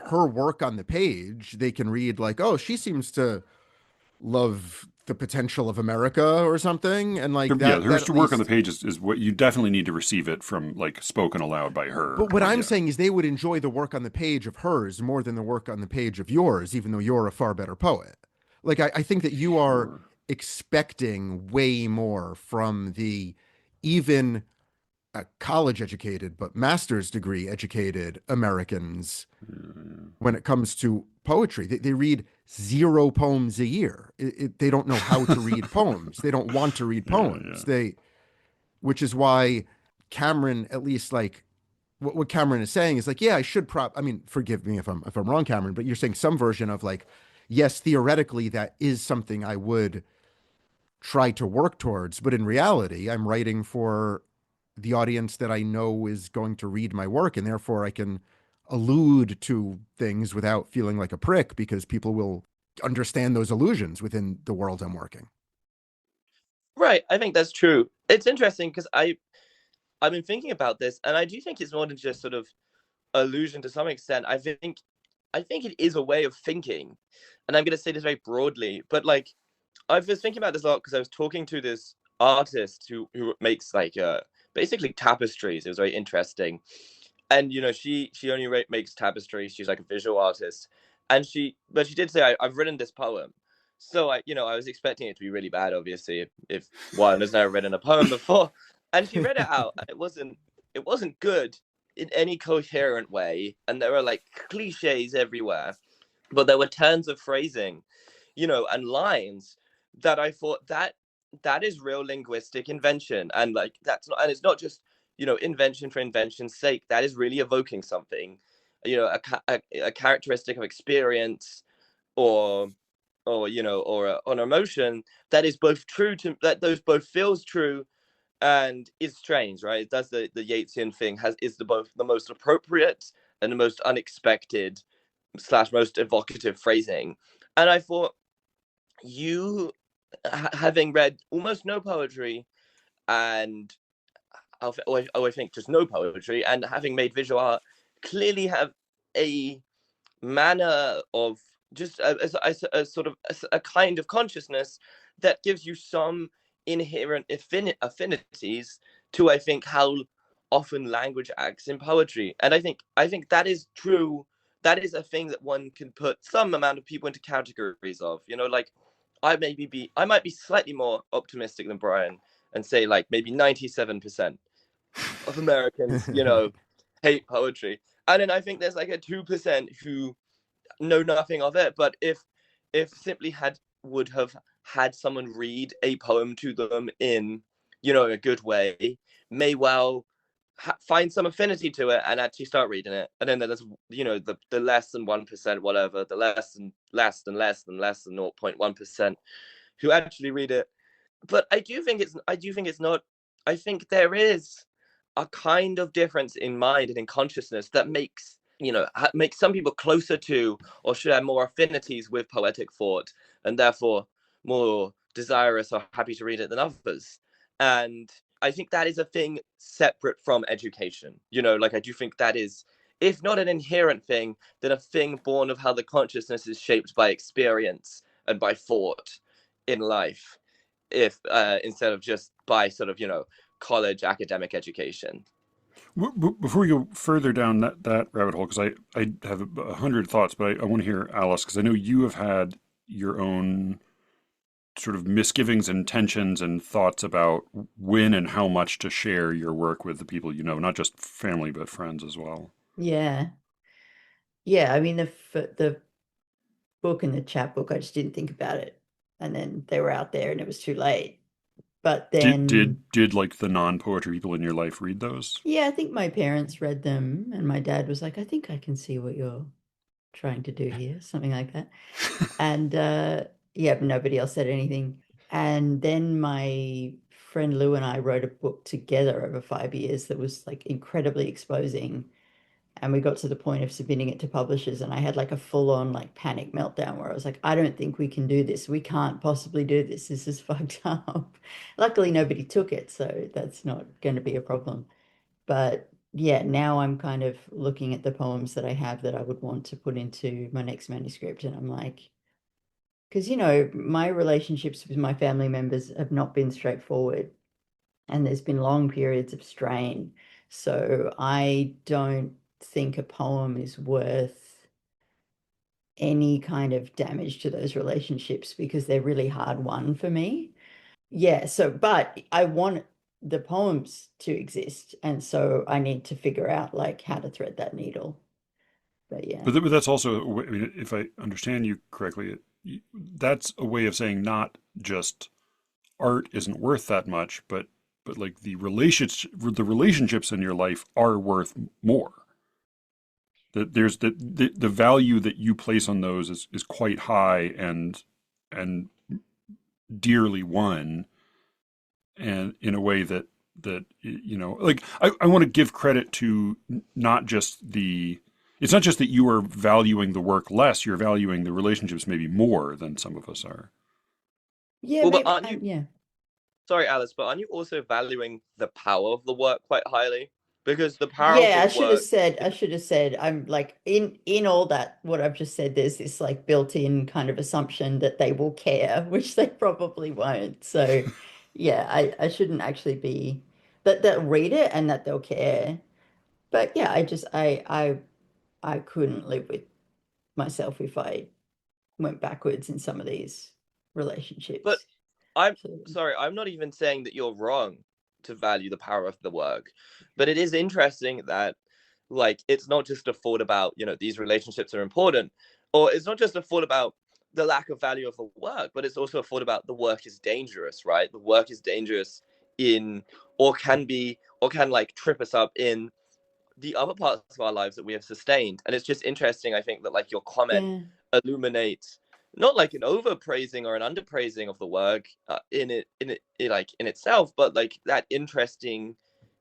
her work on the page, they can read like, oh, she seems to love the potential of America or something, and like that. Yeah, her work on the page is what you definitely need to receive it from, like, spoken aloud by her. But what I'm saying is they would enjoy the work on the page of hers more than the work on the page of yours, even though you're a far better poet. Like, I think that you are expecting way more from the even college educated but master's degree educated Americans when it comes to poetry. They read 0 poems a year. They don't know how to read poems. They don't want to read poems. Which is why Cameron, at least, like, what Cameron is saying is like, yeah, I should I mean, forgive me if I'm wrong, Cameron, but you're saying some version of like, yes, theoretically that is something I would try to work towards, but in reality, I'm writing for the audience that I know is going to read my work, and therefore I can allude to things without feeling like a prick, because people will understand those allusions within the world I'm working. Right. I think that's true. It's interesting because I've been thinking about this, and I do think it's more than just sort of allusion to some extent. I think it is a way of thinking, and I'm going to say this very broadly, but like, I was thinking about this a lot because I was talking to this artist who makes like basically tapestries. It was very interesting, and she only makes tapestries. She's like a visual artist, and she did say I've written this poem. So I was expecting it to be really bad, obviously, if one has never written a poem before, and she read it out. And it wasn't good in any coherent way, and there were like cliches everywhere, but there were turns of phrasing, and lines that I thought that is real linguistic invention, and like that's not, and it's not just invention for invention's sake. That is really evoking something, a characteristic of experience, or or an emotion that is both true to that those both feels true and is strange, right? It does the Yeatsian thing, is the most appropriate and the most unexpected / most evocative phrasing. And I thought, you having read almost no poetry, and I think just no poetry, and having made visual art, clearly have a manner of just a sort of a kind of consciousness that gives you some inherent affinities to, I think, how often language acts in poetry. And I think that is true. That is a thing that one can put some amount of people into categories of, like I might be slightly more optimistic than Brian and say like maybe 97% of Americans, hate poetry. And then I think there's like a 2% who know nothing of it. But if simply would have had someone read a poem to them in, a good way, may well find some affinity to it and actually start reading it. And then there's, the less than 1%, whatever, the less than 0.1% who actually read it. But I do think it's not. I think there is a kind of difference in mind and in consciousness that makes some people closer to or share more affinities with poetic thought, and therefore more desirous or happy to read it than others. And I think that is a thing separate from education. Like I do think that is, if not an inherent thing, then a thing born of how the consciousness is shaped by experience and by thought in life, if instead of just by sort of college academic education. Before we go further down that rabbit hole, because I have 100 thoughts, but I want to hear Alice, because I know you have had your own sort of misgivings and tensions and thoughts about when and how much to share your work with the people not just family, but friends as well. Yeah. Yeah, I mean, the book and the chapbook, I just didn't think about it. And then they were out there and it was too late. But then, Did like the non-poetry people in your life read those? yeah, I think my parents read them, and my dad was like, I think I can see what you're trying to do here, something like that. And yeah, but nobody else said anything. And then my friend Lou and I wrote a book together over 5 years that was like incredibly exposing. And we got to the point of submitting it to publishers, and I had like a full-on like panic meltdown where I was like, I don't think we can do this. We can't possibly do this. This is fucked up. Luckily, nobody took it, so that's not going to be a problem. But yeah, now I'm kind of looking at the poems that I have that I would want to put into my next manuscript, and I'm like, because my relationships with my family members have not been straightforward, and there's been long periods of strain. So I don't think a poem is worth any kind of damage to those relationships because they're really hard won for me. Yeah, but I want the poems to exist, and so I need to figure out like how to thread that needle. But yeah. But that's also, I mean, if I understand you correctly, that's a way of saying not just art isn't worth that much, but like the relationships in your life are worth more. That there's the value that you place on those is quite high and dearly won, and in a way that like I want to give credit to not just the it's not just that you are valuing the work less, you're valuing the relationships maybe more than some of us are. Yeah, Well, maybe, but aren't you? yeah. Sorry, Alice, but aren't you also valuing the power of the work quite highly? because the power of Yeah, the work. I should have said, I'm like in all that what I've just said, there's this like built-in kind of assumption that they will care, which they probably won't. So yeah, I shouldn't actually be that they'll read it and that they'll care. But yeah, I couldn't live with myself if I went backwards in some of these But relationships. I'm So, sorry, I'm not even saying that you're wrong to value the power of the work, but it is interesting that like it's not just a thought about, these relationships are important, or it's not just a thought about the lack of value of the work, but it's also a thought about the work is dangerous, right? The work is dangerous in, or can like trip us up in the other parts of our lives that we have sustained. And it's just interesting, I think, that like your comment yeah. illuminates not like an overpraising or an underpraising of the work like in itself, but like that interesting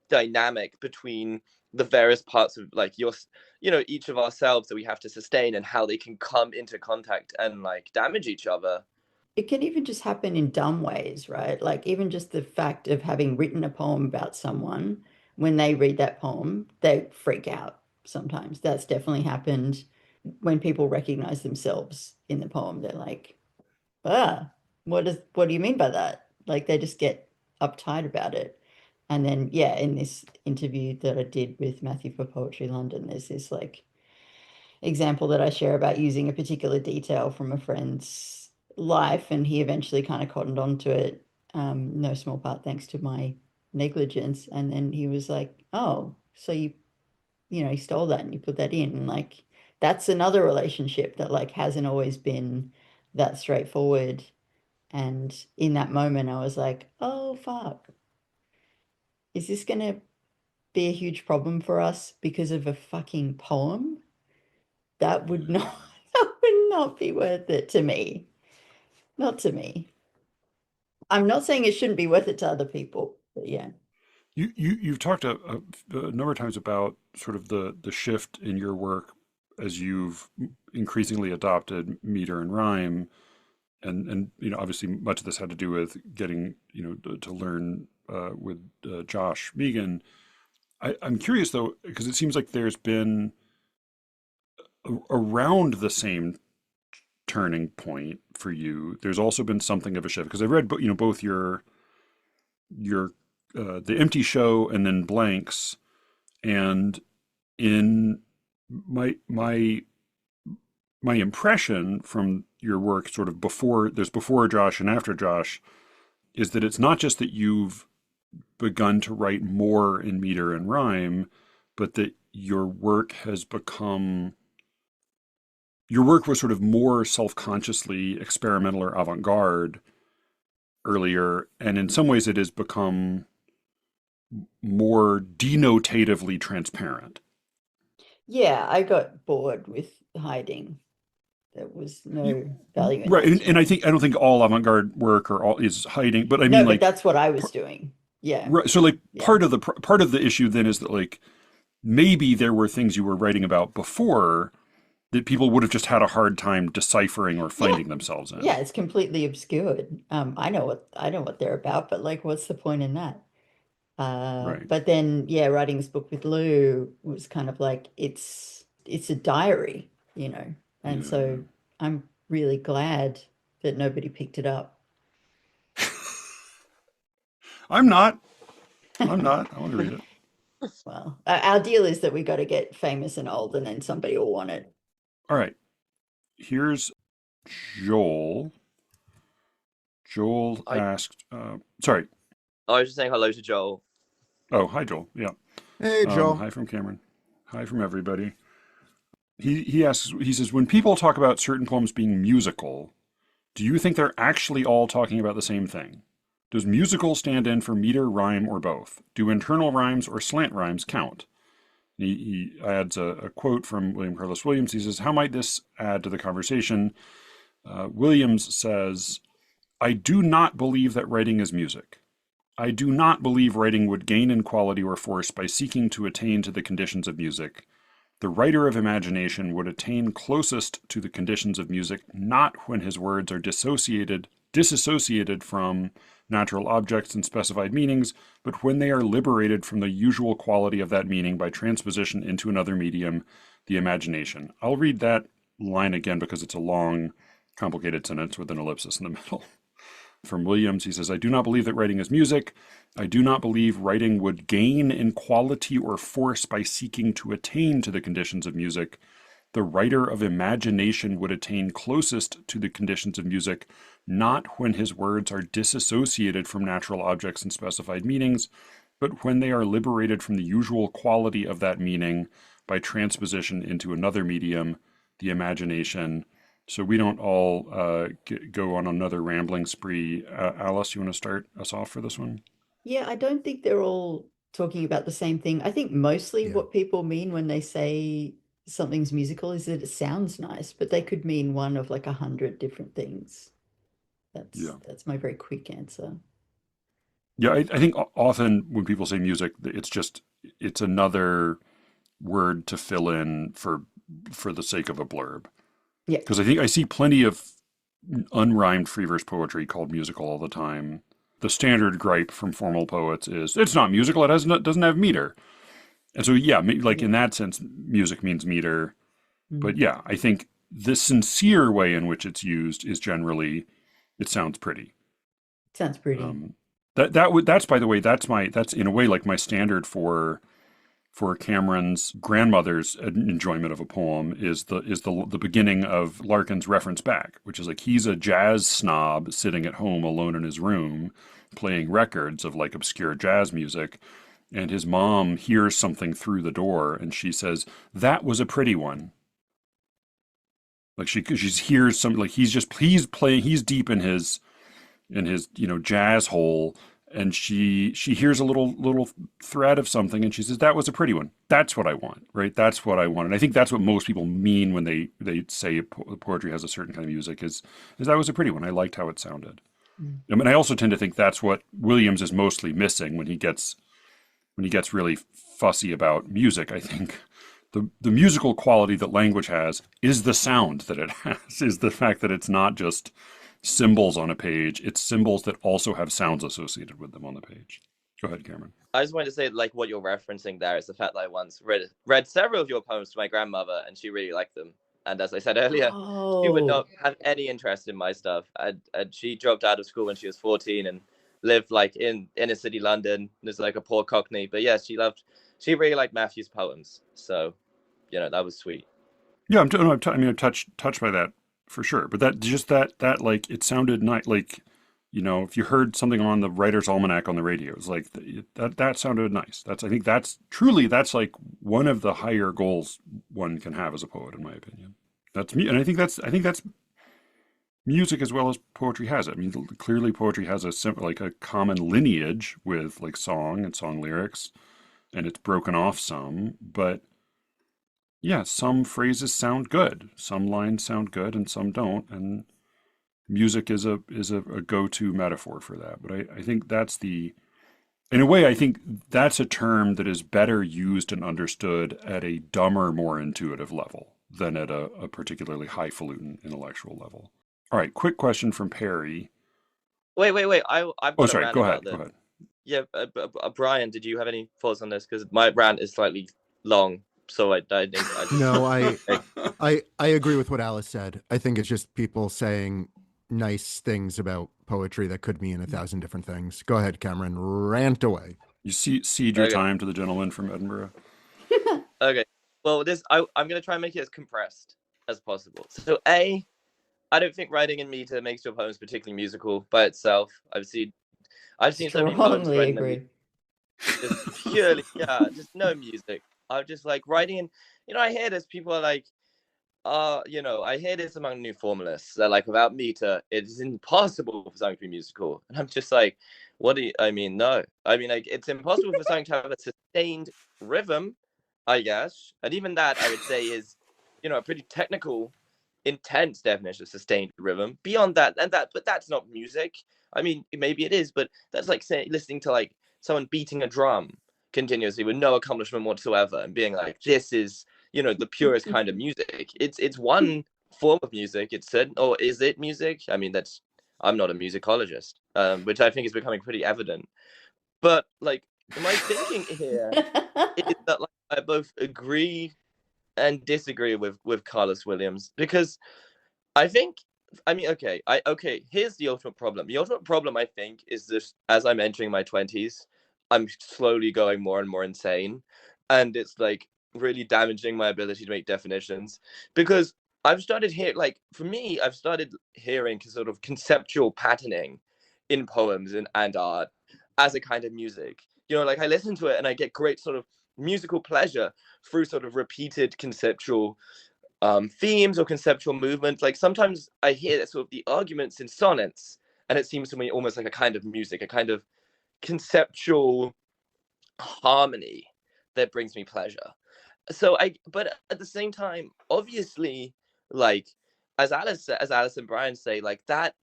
dynamic between the various parts of like each of ourselves that we have to sustain and how they can come into contact and like damage each other. It can even just happen in dumb ways, right? Like even just the fact of having written a poem about someone, when they read that poem, they freak out sometimes. That's definitely happened when people recognize themselves in the poem. They're like, ah, what do you mean by that? Like they just get uptight about it. And then yeah, in this interview that I did with Matthew for Poetry London, there's this like example that I share about using a particular detail from a friend's life, and he eventually kind of cottoned on to it, no small part thanks to my negligence. And then he was like, "Oh, so you stole that and you put that in." And like that's another relationship that like hasn't always been that straightforward. And in that moment, I was like, "Oh, fuck. Is this gonna be a huge problem for us because of a fucking poem?" That would not that would not be worth it to me. Not to me. I'm not saying it shouldn't be worth it to other people, but yeah. You've talked a number of times about sort of the shift in your work as you've increasingly adopted meter and rhyme, and obviously much of this had to do with getting to learn with Josh Megan. I'm curious though, because it seems like there's been around the same turning point for you. There's also been something of a shift because I read both your the empty show and then blanks, and in my impression from your work sort of before Josh and after Josh is that it's not just that you've begun to write more in meter and rhyme, but that your work was sort of more self-consciously experimental or avant-garde earlier, and in some ways it has become more denotatively transparent. Yeah, I got bored with hiding. There was no value in Right, that and to me. I don't think all avant-garde work or all is hiding, but I No, mean but like that's what I was doing. Yeah, right. So like yeah. part of the issue then is that like maybe there were things you were writing about before that people would have just had a hard time deciphering or Yeah, finding themselves in. yeah, it's completely obscured. I know what they're about, but like what's the point in that? Right. But then yeah, writing this book with Lou was kind of like it's a diary. And Yeah, so yeah. I'm really glad that nobody picked it up. I'm not. I'm not. I want to read it. Well, our deal is that we got to get famous and old, and then somebody will want it. All right. Here's Joel. Joel I asked, sorry. I was just saying hello to Joel. Oh, hi, Joel. Yeah. Hey, Joel. Hi from Cameron. Hi from everybody. He says, when people talk about certain poems being musical, do you think they're actually all talking about the same thing? Does musical stand in for meter, rhyme, or both? Do internal rhymes or slant rhymes count? He adds a quote from William Carlos Williams. He says, how might this add to the conversation? Williams says, I do not believe that writing is music. I do not believe writing would gain in quality or force by seeking to attain to the conditions of music. The writer of imagination would attain closest to the conditions of music not when his words are dissociated disassociated from natural objects and specified meanings, but when they are liberated from the usual quality of that meaning by transposition into another medium, the imagination. I'll read that line again because it's a long, complicated sentence with an ellipsis in the middle. From Williams, he says, I do not believe that writing is music. I do not believe writing would gain in quality or force by seeking to attain to the conditions of music. The writer of imagination would attain closest to the conditions of music, not when his words are disassociated from natural objects and specified meanings, but when they are liberated from the usual quality of that meaning by transposition into another medium, the imagination. So we don't all go on another rambling spree. Alice, you want to start us off for this one? Yeah, I don't think they're all talking about the same thing. I think mostly Yeah. what people mean when they say something's musical is that it sounds nice, but they could mean one of like 100 different things. That's my very quick answer. Yeah, I think often when people say music, it's another word to fill in for the sake of a blurb. Yeah. Because I think I see plenty of unrhymed free verse poetry called musical all the time. The standard gripe from formal poets is it's not musical, it doesn't have meter. And so yeah, like in that sense, music means meter. But yeah, I think the sincere way in which it's used is generally it sounds pretty. Sounds pretty. That's by the way, that's in a way like my standard for Cameron's grandmother's enjoyment of a poem is the beginning of Larkin's reference back, which is like he's a jazz snob sitting at home alone in his room playing records of like obscure jazz music, and his mom hears something through the door and she says, "That was a pretty one." Like she hears something, like he's deep in his jazz hole. And she hears a little thread of something, and she says, "That was a pretty one. That's what I want, right? That's what I want." And I think that's what most people mean when they say poetry has a certain kind of music is that was a pretty one. I liked how it sounded. I mean, I also tend to think that's what Williams is mostly missing when he gets really fussy about music. I think the musical quality that language has is the sound that it has, is the fact that it's not just symbols on a page, it's symbols that also have sounds associated with them on the page. Go ahead, Cameron. I just wanted to say, like, what you're referencing there is the fact that I once read several of your poems to my grandmother, and she really liked them. And as I said earlier, she would not have any interest in my stuff. And she dropped out of school when she was 14 and lived like in inner city London as like a poor cockney. But yeah, she really liked Matthew's poems. So, that was sweet. Yeah, I'm touched by that for sure. But that like it sounded nice. Like, if you heard something on the Writer's Almanac on the radio, it's like that sounded nice. I think that's like one of the higher goals one can have as a poet, in my opinion. And I think that's music as well as poetry has it. I mean, clearly poetry has a common lineage with like song and song lyrics, and it's broken off some, but yeah, some phrases sound good, some lines sound good, and some don't, and music is a go-to metaphor for that. But I think in a way, I think that's a term that is better used and understood at a dumber, more intuitive level than at a particularly highfalutin intellectual level. All right, quick question from Perry. Wait. I've got Go ahead. Yeah, Brian, did you have any thoughts on this? Because my rant is slightly long, so I just... No, I agree with what Alice said. I think it's just people saying nice things about poetry that could mean 1,000 different things. Go ahead, Cameron, rant away. You cede your time to the gentleman from Edinburgh. Okay. Well, I'm going to try and make it as compressed as possible. So, I don't think writing in meter makes your poems particularly musical by itself. I've seen so many poems written in just purely, just no music. I'm just like writing in, I hear this, people are like, I hear this among new formalists. They're like, without meter, it is impossible for something to be musical. And I'm just like, what do you, I mean, no. I mean, like, it's impossible for something to have a sustained rhythm, I guess. And even that, I would say, is, a pretty technical, intense definition of sustained rhythm. Beyond that, but that's not music. I mean, maybe it is, but that's like listening to like someone beating a drum continuously with no accomplishment whatsoever and being like, this is, the purest kind of music. It's one form of music. It's certain, or is it music? I mean, that's I'm not a musicologist, which I think is becoming pretty evident. But like my thinking here is that like I both agree and disagree with Carlos Williams, because I think, I mean, okay, here's the ultimate problem. The ultimate problem, I think, is this: as I'm entering my 20s, I'm slowly going more and more insane, and it's like really damaging my ability to make definitions, because I've started for me, I've started hearing sort of conceptual patterning in poems and art as a kind of music. Like I listen to it and I get great sort of musical pleasure through sort of repeated conceptual themes or conceptual movements. Like sometimes I hear that sort of the arguments in sonnets, and it seems to me almost like a kind of music, a kind of conceptual harmony that brings me pleasure. But at the same time, obviously, like as Alice and Brian say, like that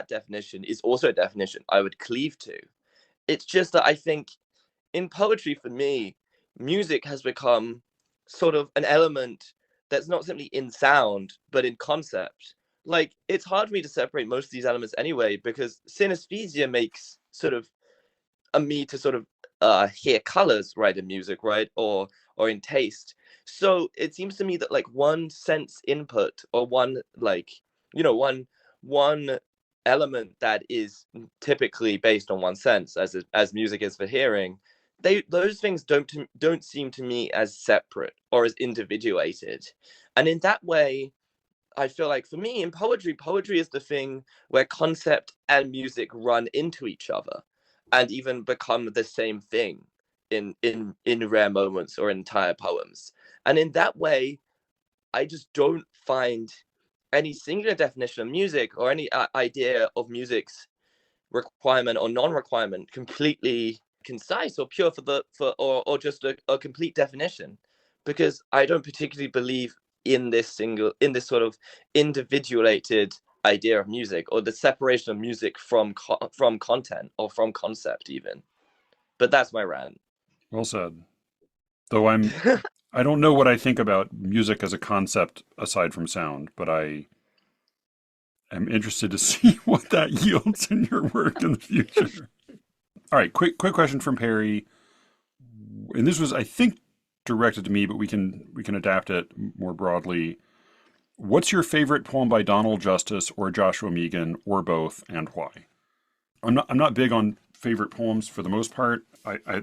definition is also a definition I would cleave to. It's just that I think in poetry, for me, music has become sort of an element that's not simply in sound, but in concept. Like, it's hard for me to separate most of these elements anyway, because synesthesia makes sort of me to sort of hear colors, right, in music, right, or in taste. So it seems to me that like one sense input, or one one element that is typically based on one sense, as music is for hearing, those things don't seem to me as separate or as individuated. And in that way, I feel like for me in poetry is the thing where concept and music run into each other and even become the same thing in rare moments or entire poems. And in that way, I just don't find any singular definition of music or any idea of music's requirement or non-requirement completely concise or pure or just a complete definition, because I don't particularly believe in this sort of individuated idea of music, or the separation of music from content or from concept even. But that's my rant. Well said. Though I don't know what I think about music as a concept aside from sound, but I am interested to see what that yields in your work in the future. All right, quick question from Perry, and this was, I think, directed to me, but we can adapt it more broadly. What's your favorite poem by Donald Justice or Joshua Megan, or both, and why? I'm not big on favorite poems for the most part. I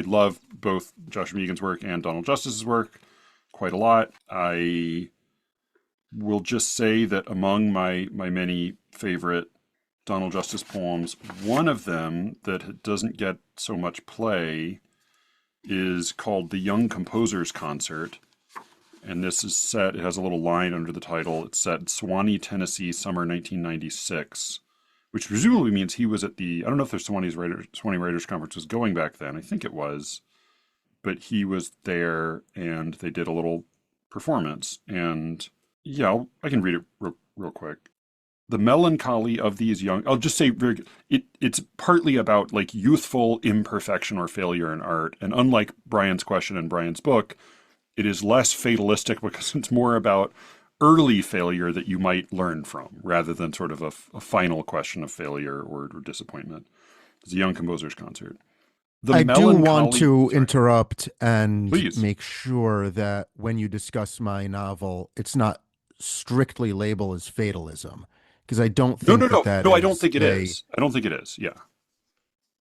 love both Joshua Megan's work and Donald Justice's work quite a lot. I will just say that among my many favorite Donald Justice poems, one of them that doesn't get so much play is called The Young Composers Concert. And this is set, it has a little line under the title. It's set in Sewanee, Tennessee, summer 1996, which presumably means he was at I don't know if the Sewanee Writers Conference was going back then. I think it was. But he was there and they did a little performance. And yeah, I can read it real quick. The melancholy of these young, I'll just say it's partly about like youthful imperfection or failure in art. And unlike Brian's question and Brian's book, it is less fatalistic because it's more about early failure that you might learn from, rather than sort of a final question of failure or disappointment. It's a Young Composers Concert. I do want to interrupt and Please make sure that when you discuss my novel, it's not strictly labeled as fatalism, because I don't think No, I don't think it is. I don't think it is. Yeah.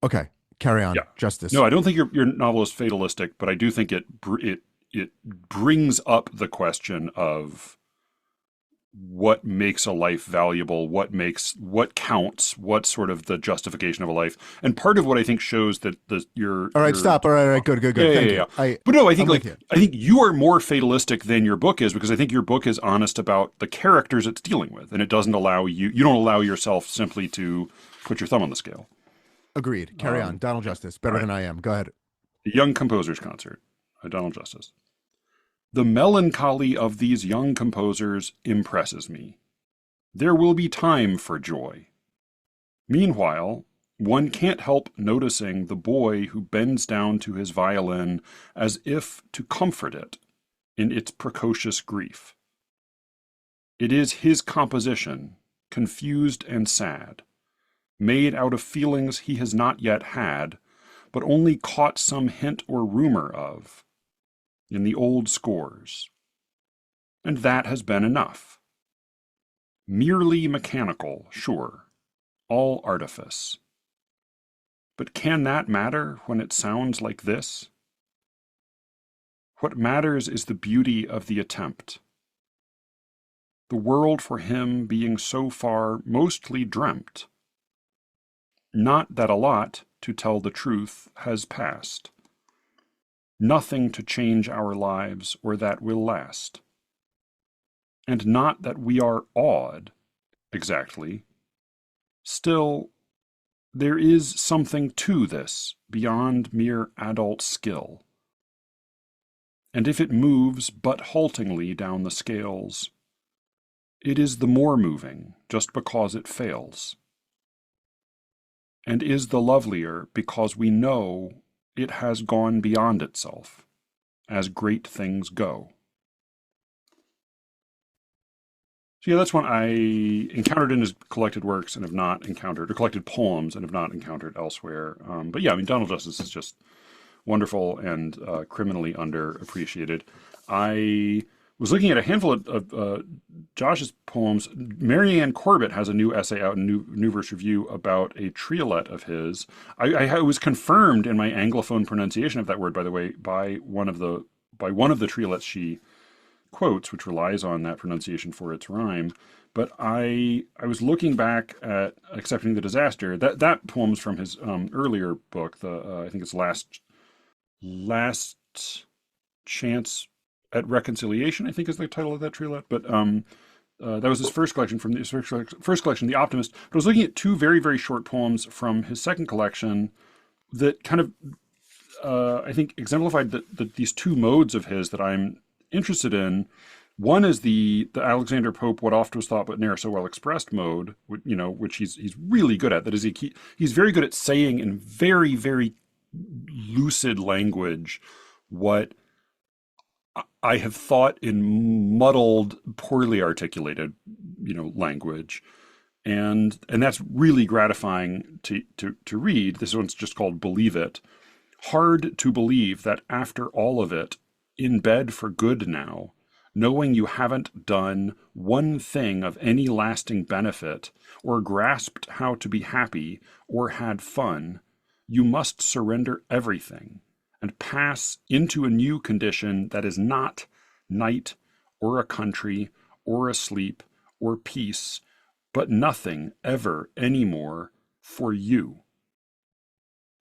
Okay, carry on. Yeah. Justice. No, I don't think your novel is fatalistic, but I do think it brings up the question of what makes a life valuable, what counts, what's sort of the justification of a life. And part of what I think shows that all right, stop. All right, good. Thank you. But no, I think you are more fatalistic than your book is, because I think your book is honest about the characters it's dealing with, and it doesn't allow you don't allow yourself simply to put your thumb on the scale. Agreed. Carry on. Donald Justice, better than I am. Go ahead. The Young Composers Concert by Donald Justice. The melancholy of these young composers impresses me. There will be time for joy. Meanwhile, one can't help noticing the boy who bends down to his violin as if to comfort it in its precocious grief. It is his composition, confused and sad, made out of feelings he has not yet had, but only caught some hint or rumor of in the old scores. And that has been enough. Merely mechanical, sure, all artifice. But can that matter when it sounds like this? What matters is the beauty of the attempt. The world for him being so far mostly dreamt. Not that a lot, to tell the truth, has passed. Nothing to change our lives or that will last. And not that we are awed, exactly. Still, there is something to this beyond mere adult skill. And if it moves but haltingly down the scales, it is the more moving just because it fails, and is the lovelier because we know it has gone beyond itself, as great things go. So yeah, that's one I encountered in his collected works and have not encountered, or collected poems and have not encountered elsewhere. But yeah, I mean, Donald Justice is just wonderful and criminally underappreciated. I was looking at a handful of Josh's poems. Marianne Corbett has a new essay out in New Verse Review about a triolet of his. I was confirmed in my Anglophone pronunciation of that word, by the way, by one of the triolets she quotes, which relies on that pronunciation for its rhyme. But I was looking back at Accepting the Disaster. That poem's from his earlier book. I think it's Last Chance at Reconciliation, I think is the title of that triolet. But that was his first collection, The Optimist. But I was looking at two very, very short poems from his second collection that kind of, I think, exemplified these two modes of his that I'm interested in. One is the Alexander Pope, what oft was thought but ne'er so well expressed mode, which he's really good at. That is, he's very good at saying in very, very lucid language what I have thought in muddled, poorly articulated, language, and that's really gratifying to read. This one's just called "Believe It." Hard to believe that after all of it, in bed for good now, knowing you haven't done one thing of any lasting benefit, or grasped how to be happy, or had fun, you must surrender everything and pass into a new condition that is not night or a country or a sleep or peace, but nothing ever anymore for you.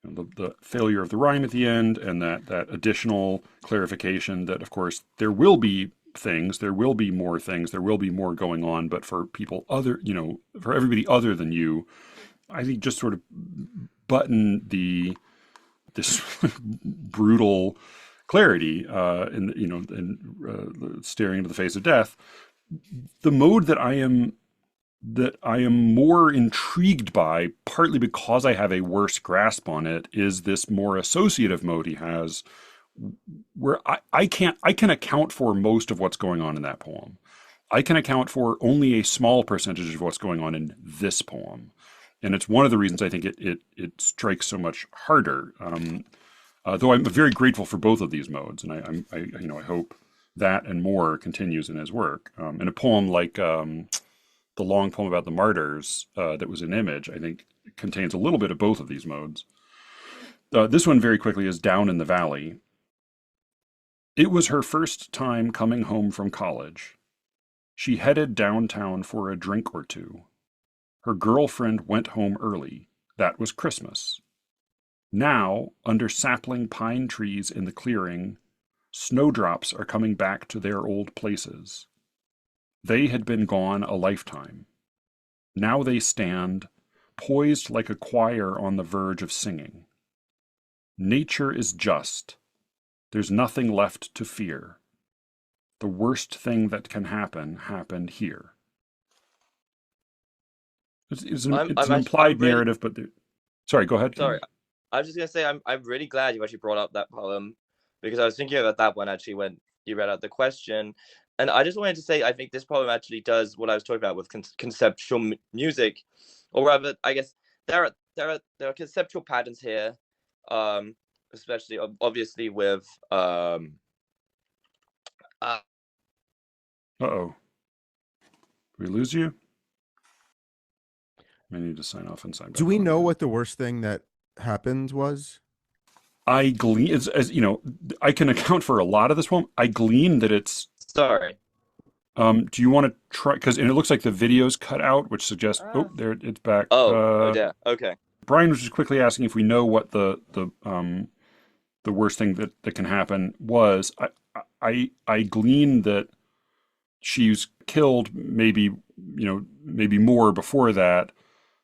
The failure of the rhyme at the end, and that additional clarification that, of course, there will be things, there will be more things, there will be more going on, but for people for everybody other than you, I think just sort of button this brutal clarity in staring into the face of death. The mode that I am more intrigued by, partly because I have a worse grasp on it, is this more associative mode he has, where I can account for most of what's going on in that poem. I can account for only a small percentage of what's going on in this poem. And it's one of the reasons I think it strikes so much harder. Though I'm very grateful for both of these modes, and I hope that and more continues in his work. And a poem like the long poem about the martyrs that was an Image, I think, contains a little bit of both of these modes. This one, very quickly, is Down in the Valley. It was her first time coming home from college. She headed downtown for a drink or two. Her girlfriend went home early. That was Christmas. Now, under sapling pine trees in the clearing, snowdrops are coming back to their old places. They had been gone a lifetime. Now they stand, poised like a choir on the verge of singing. Nature is just. There's nothing left to fear. The worst thing that can happen happened here. It's an implied narrative, but sorry, go ahead. Sorry, I was just gonna say I'm really glad you actually brought up that poem, because I was thinking about that one actually when you read out the question, And I just wanted to say, I think this poem actually does what I was talking about with conceptual music, or rather, I guess there are conceptual patterns here, especially obviously with uh, Uh-oh. Did we lose you? I need to sign off and sign back Do we on know again. what the worst thing that happened was? I glean, as you know, I can account for a lot of this poem. I glean that it's. sorry. Do you want to try? Because and it looks like the video's cut out, which suggests. Oh, there it's back. Oh dear. Okay. Brian was just quickly asking if we know what the worst thing that can happen was. I glean that she's killed. Maybe maybe more before that,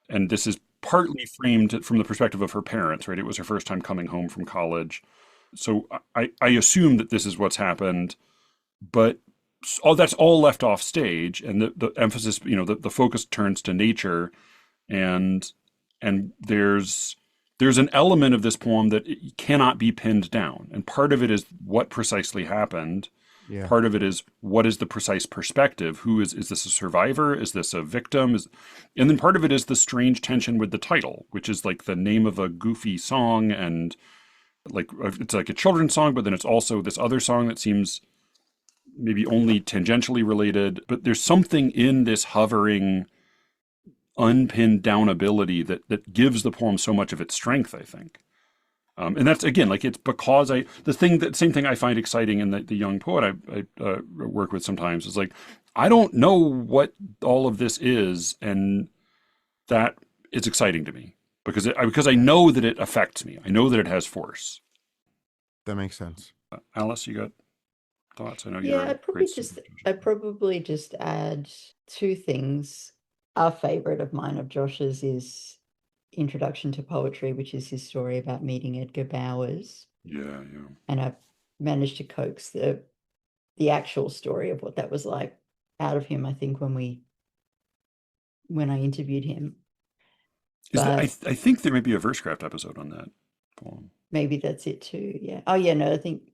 and this is partly framed from the perspective of her parents. Right, it was her first time coming home from college, so I assume that this is what's happened, but all that's all left off stage, and the emphasis, the focus turns to nature, and there's an element of this poem that it cannot be pinned down, and part of it is what precisely happened. Yeah. Part of it is what is the precise perspective? Who is this a survivor? Is this a victim? And then part of it is the strange tension with the title, which is like the name of a goofy song, and like it's like a children's song, but then it's also this other song that seems maybe only tangentially related. But there's something in this hovering, unpinned down ability that gives the poem so much of its strength, I think. And that's, again, like it's because same thing I find exciting in the young poet I work with sometimes is like, I don't know what all of this is, and that is exciting to me because I know that it affects me. I know that it has force. That makes sense. Alice, you got thoughts? I know Yeah, you're a great student. I'd probably just add two things. A favorite of mine of Josh's is Introduction to Poetry, which is his story about meeting Edgar Bowers. Yeah. And I've managed to coax the actual story of what that was like out of him, I think, when I interviewed him. I think there may be a Versecraft episode on that poem. Maybe that's it too. Yeah. Oh yeah, no, I think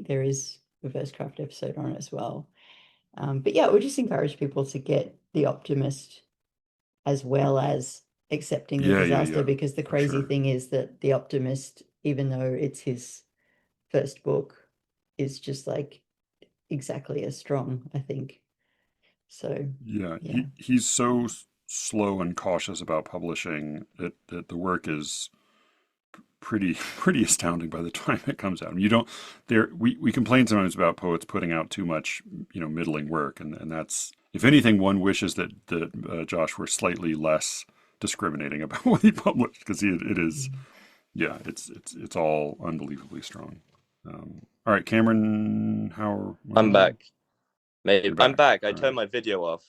there is a Versecraft episode on it as well. But yeah, we just encourage people to get the optimist as well as accepting the disaster, because the crazy thing is that the optimist, even though it's his first book, is just like exactly as strong, I think. So Yeah, yeah. he's so slow and cautious about publishing that the work is pretty astounding by the time it comes out. I mean, you don't there we complain sometimes about poets putting out too much, middling work, and that's, if anything, one wishes that Josh were slightly less discriminating about what he published, because it is, yeah, it's all unbelievably strong. All right, Cameron, I'm back. Maybe You're I'm back. I All turned right. my video off.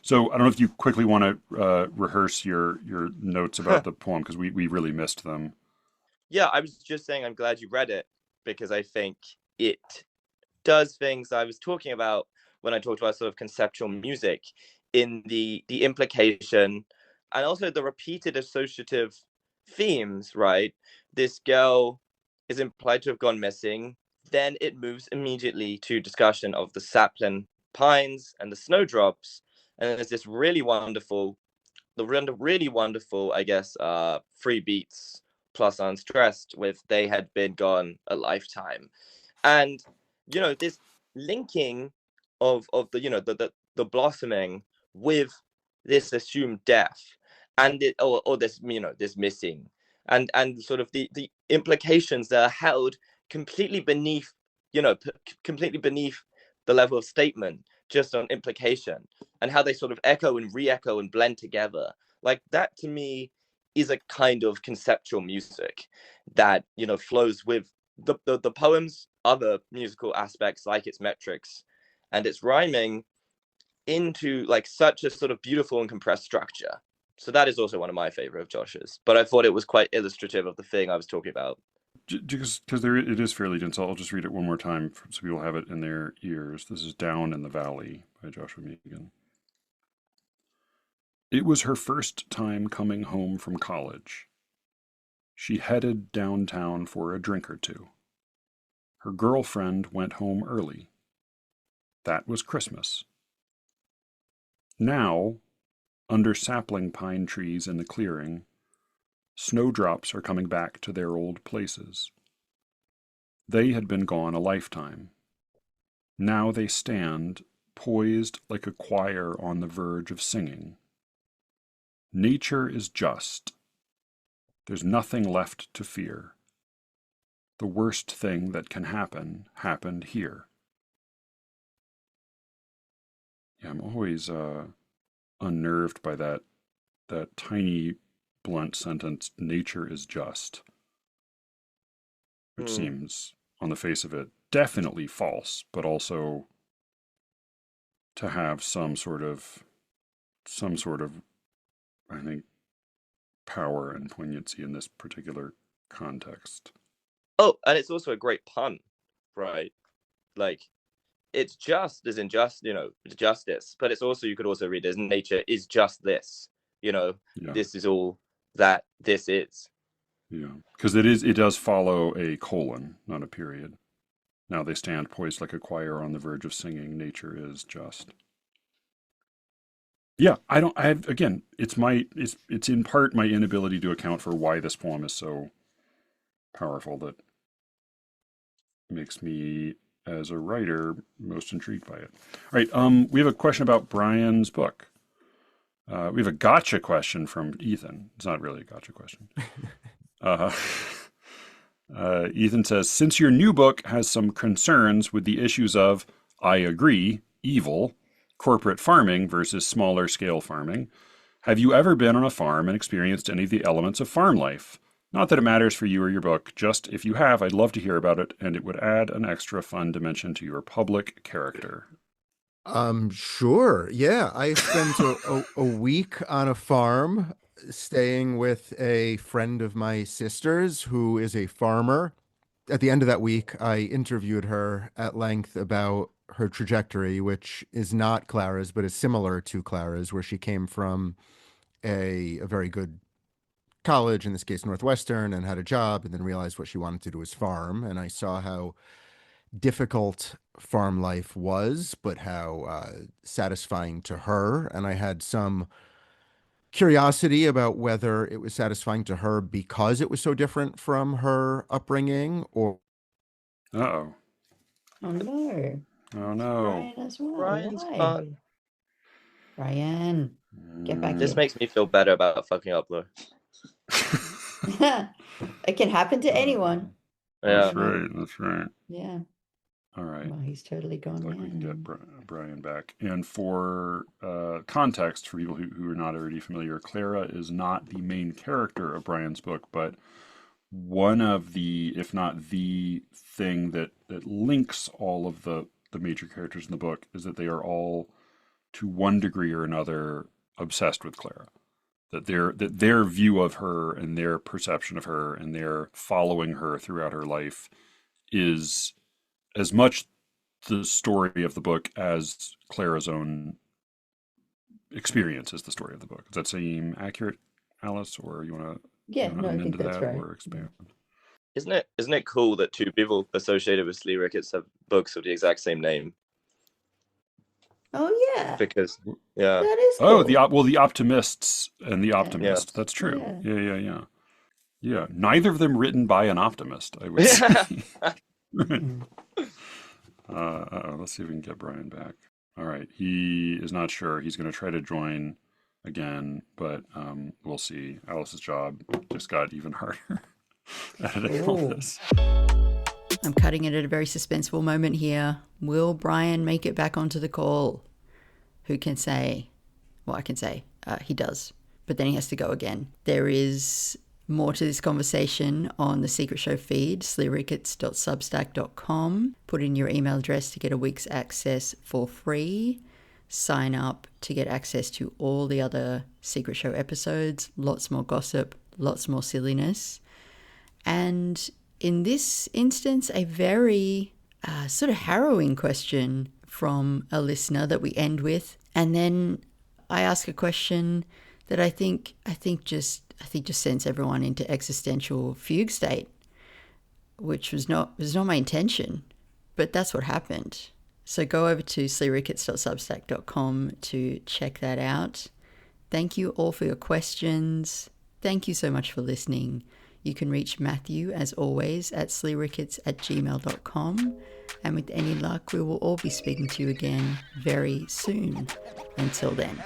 So I don't know if you quickly want to rehearse your notes about the poem, because we really missed them. Yeah, I was just saying I'm glad you read it, because I think it does things I was talking about when I talked about sort of conceptual music, in the implication and also the repeated associative themes, right? This girl is implied to have gone missing. Then it moves immediately to discussion of the sapling pines and the snowdrops. And there's this really wonderful, I guess, free beats plus unstressed with "They had been gone a lifetime." And this linking of the blossoming with this assumed death, and it or this this missing, and sort of the implications that are held completely beneath completely beneath the level of statement, just on implication, and how they sort of echo and re-echo and blend together. Like that to me is a kind of conceptual music that flows with the poem's other musical aspects, like its metrics and its rhyming, into like such a sort of beautiful and compressed structure. So that is also one of my favorite of Josh's, but I thought it was quite illustrative of the thing I was talking about. Because it is fairly dense. I'll just read it one more time so people have it in their ears. This is Down in the Valley by Joshua Megan. It was her first time coming home from college. She headed downtown for a drink or two. Her girlfriend went home early. That was Christmas. Now, under sapling pine trees in the clearing, snowdrops are coming back to their old places. They had been gone a lifetime. Now they stand, poised like a choir on the verge of singing. Nature is just. There's nothing left to fear. The worst thing that can happen happened here. Yeah, I'm always unnerved by that tiny, blunt sentence, nature is just, which seems, on the face of it, definitely false, but also to have some sort of, I think, power and poignancy in this particular context. Oh, and it's also a great pun, right? Like, it's just as in just, justice, but it's also, you could also read as nature is just this, This is all that this is. Yeah, because it does follow a colon, not a period. Now they stand poised like a choir on the verge of singing, nature is just. Yeah, again, it's in part my inability to account for why this poem is so powerful that makes me, as a writer, most intrigued by it. All right, we have a question about Brian's book. We have a gotcha question from Ethan. It's not really a gotcha question. Ethan says, since your new book has some concerns with the issues of, I agree, evil, corporate farming versus smaller scale farming, have you ever been on a farm and experienced any of the elements of farm life? Not that it matters for you or your book, just if you have, I'd love to hear about it, and it would add an extra fun dimension to your public character. Sure. Yeah. I spent a week on a farm staying with a friend of my sister's who is a farmer. At the end of that week, I interviewed her at length about her trajectory, which is not Clara's, but is similar to Clara's, where she came from a very good college, in this case Northwestern, and had a job, and then realized what she wanted to do was farm. And I saw how difficult farm life was, but how satisfying to her. And I had some curiosity about whether it was satisfying to her because it was so different from her upbringing, or Uh-oh. Oh no. Oh no. Brian as well. Brian's Why? fun. Brian, get back This here. makes me feel better about fucking up, though. It can happen to anyone. That's Yeah. right. That's right. Yeah. All right. Well, he's totally gone Looks like we can now. get Brian back. And for context, for people who are not already familiar, Clara is not the main character of Brian's book, but one of the, if not the thing that links all of the major characters in the book is that they are all, to one degree or another, obsessed with Clara. That their view of her and their perception of her and their following her throughout her life is as much the story of the book as Clara's own experience is the story of the book. Does that seem accurate, Alice? Or you want to I think that's right. or expand? Isn't it cool that two people associated with SLEERICKETS have books of the exact same name? Oh yeah. Because yeah. That is cool. Oh, the Optimists and the Optimist. Yeah. That's true. Yeah. Yeah. Neither of them written by an optimist, I would say. Let's see if we can get Brian back. All right. He is not sure. He's going to try to join again, but we'll see. Alice's job just got even harder editing all this. I'm cutting it at a very suspenseful moment here. Will Brian make it back onto the call? Who can say? Well, I can say he does, but then he has to go again. There is more to this conversation on the Secret Show feed, sleerickets.substack.com. Put in your email address to get a week's access for free. Sign up to get access to all the other Secret Show episodes, lots more gossip, lots more silliness. And in this instance, a very sort of harrowing question from a listener that we end with. And then I ask a question that I think just sends everyone into existential fugue state, which was not my intention, but that's what happened. So go over to SLEERICKETS.substack.com to check that out. Thank you all for your questions. Thank you so much for listening. You can reach Matthew, as always, at SLEERICKETS@gmail.com. And with any luck, we will all be speaking to you again very soon. Until then.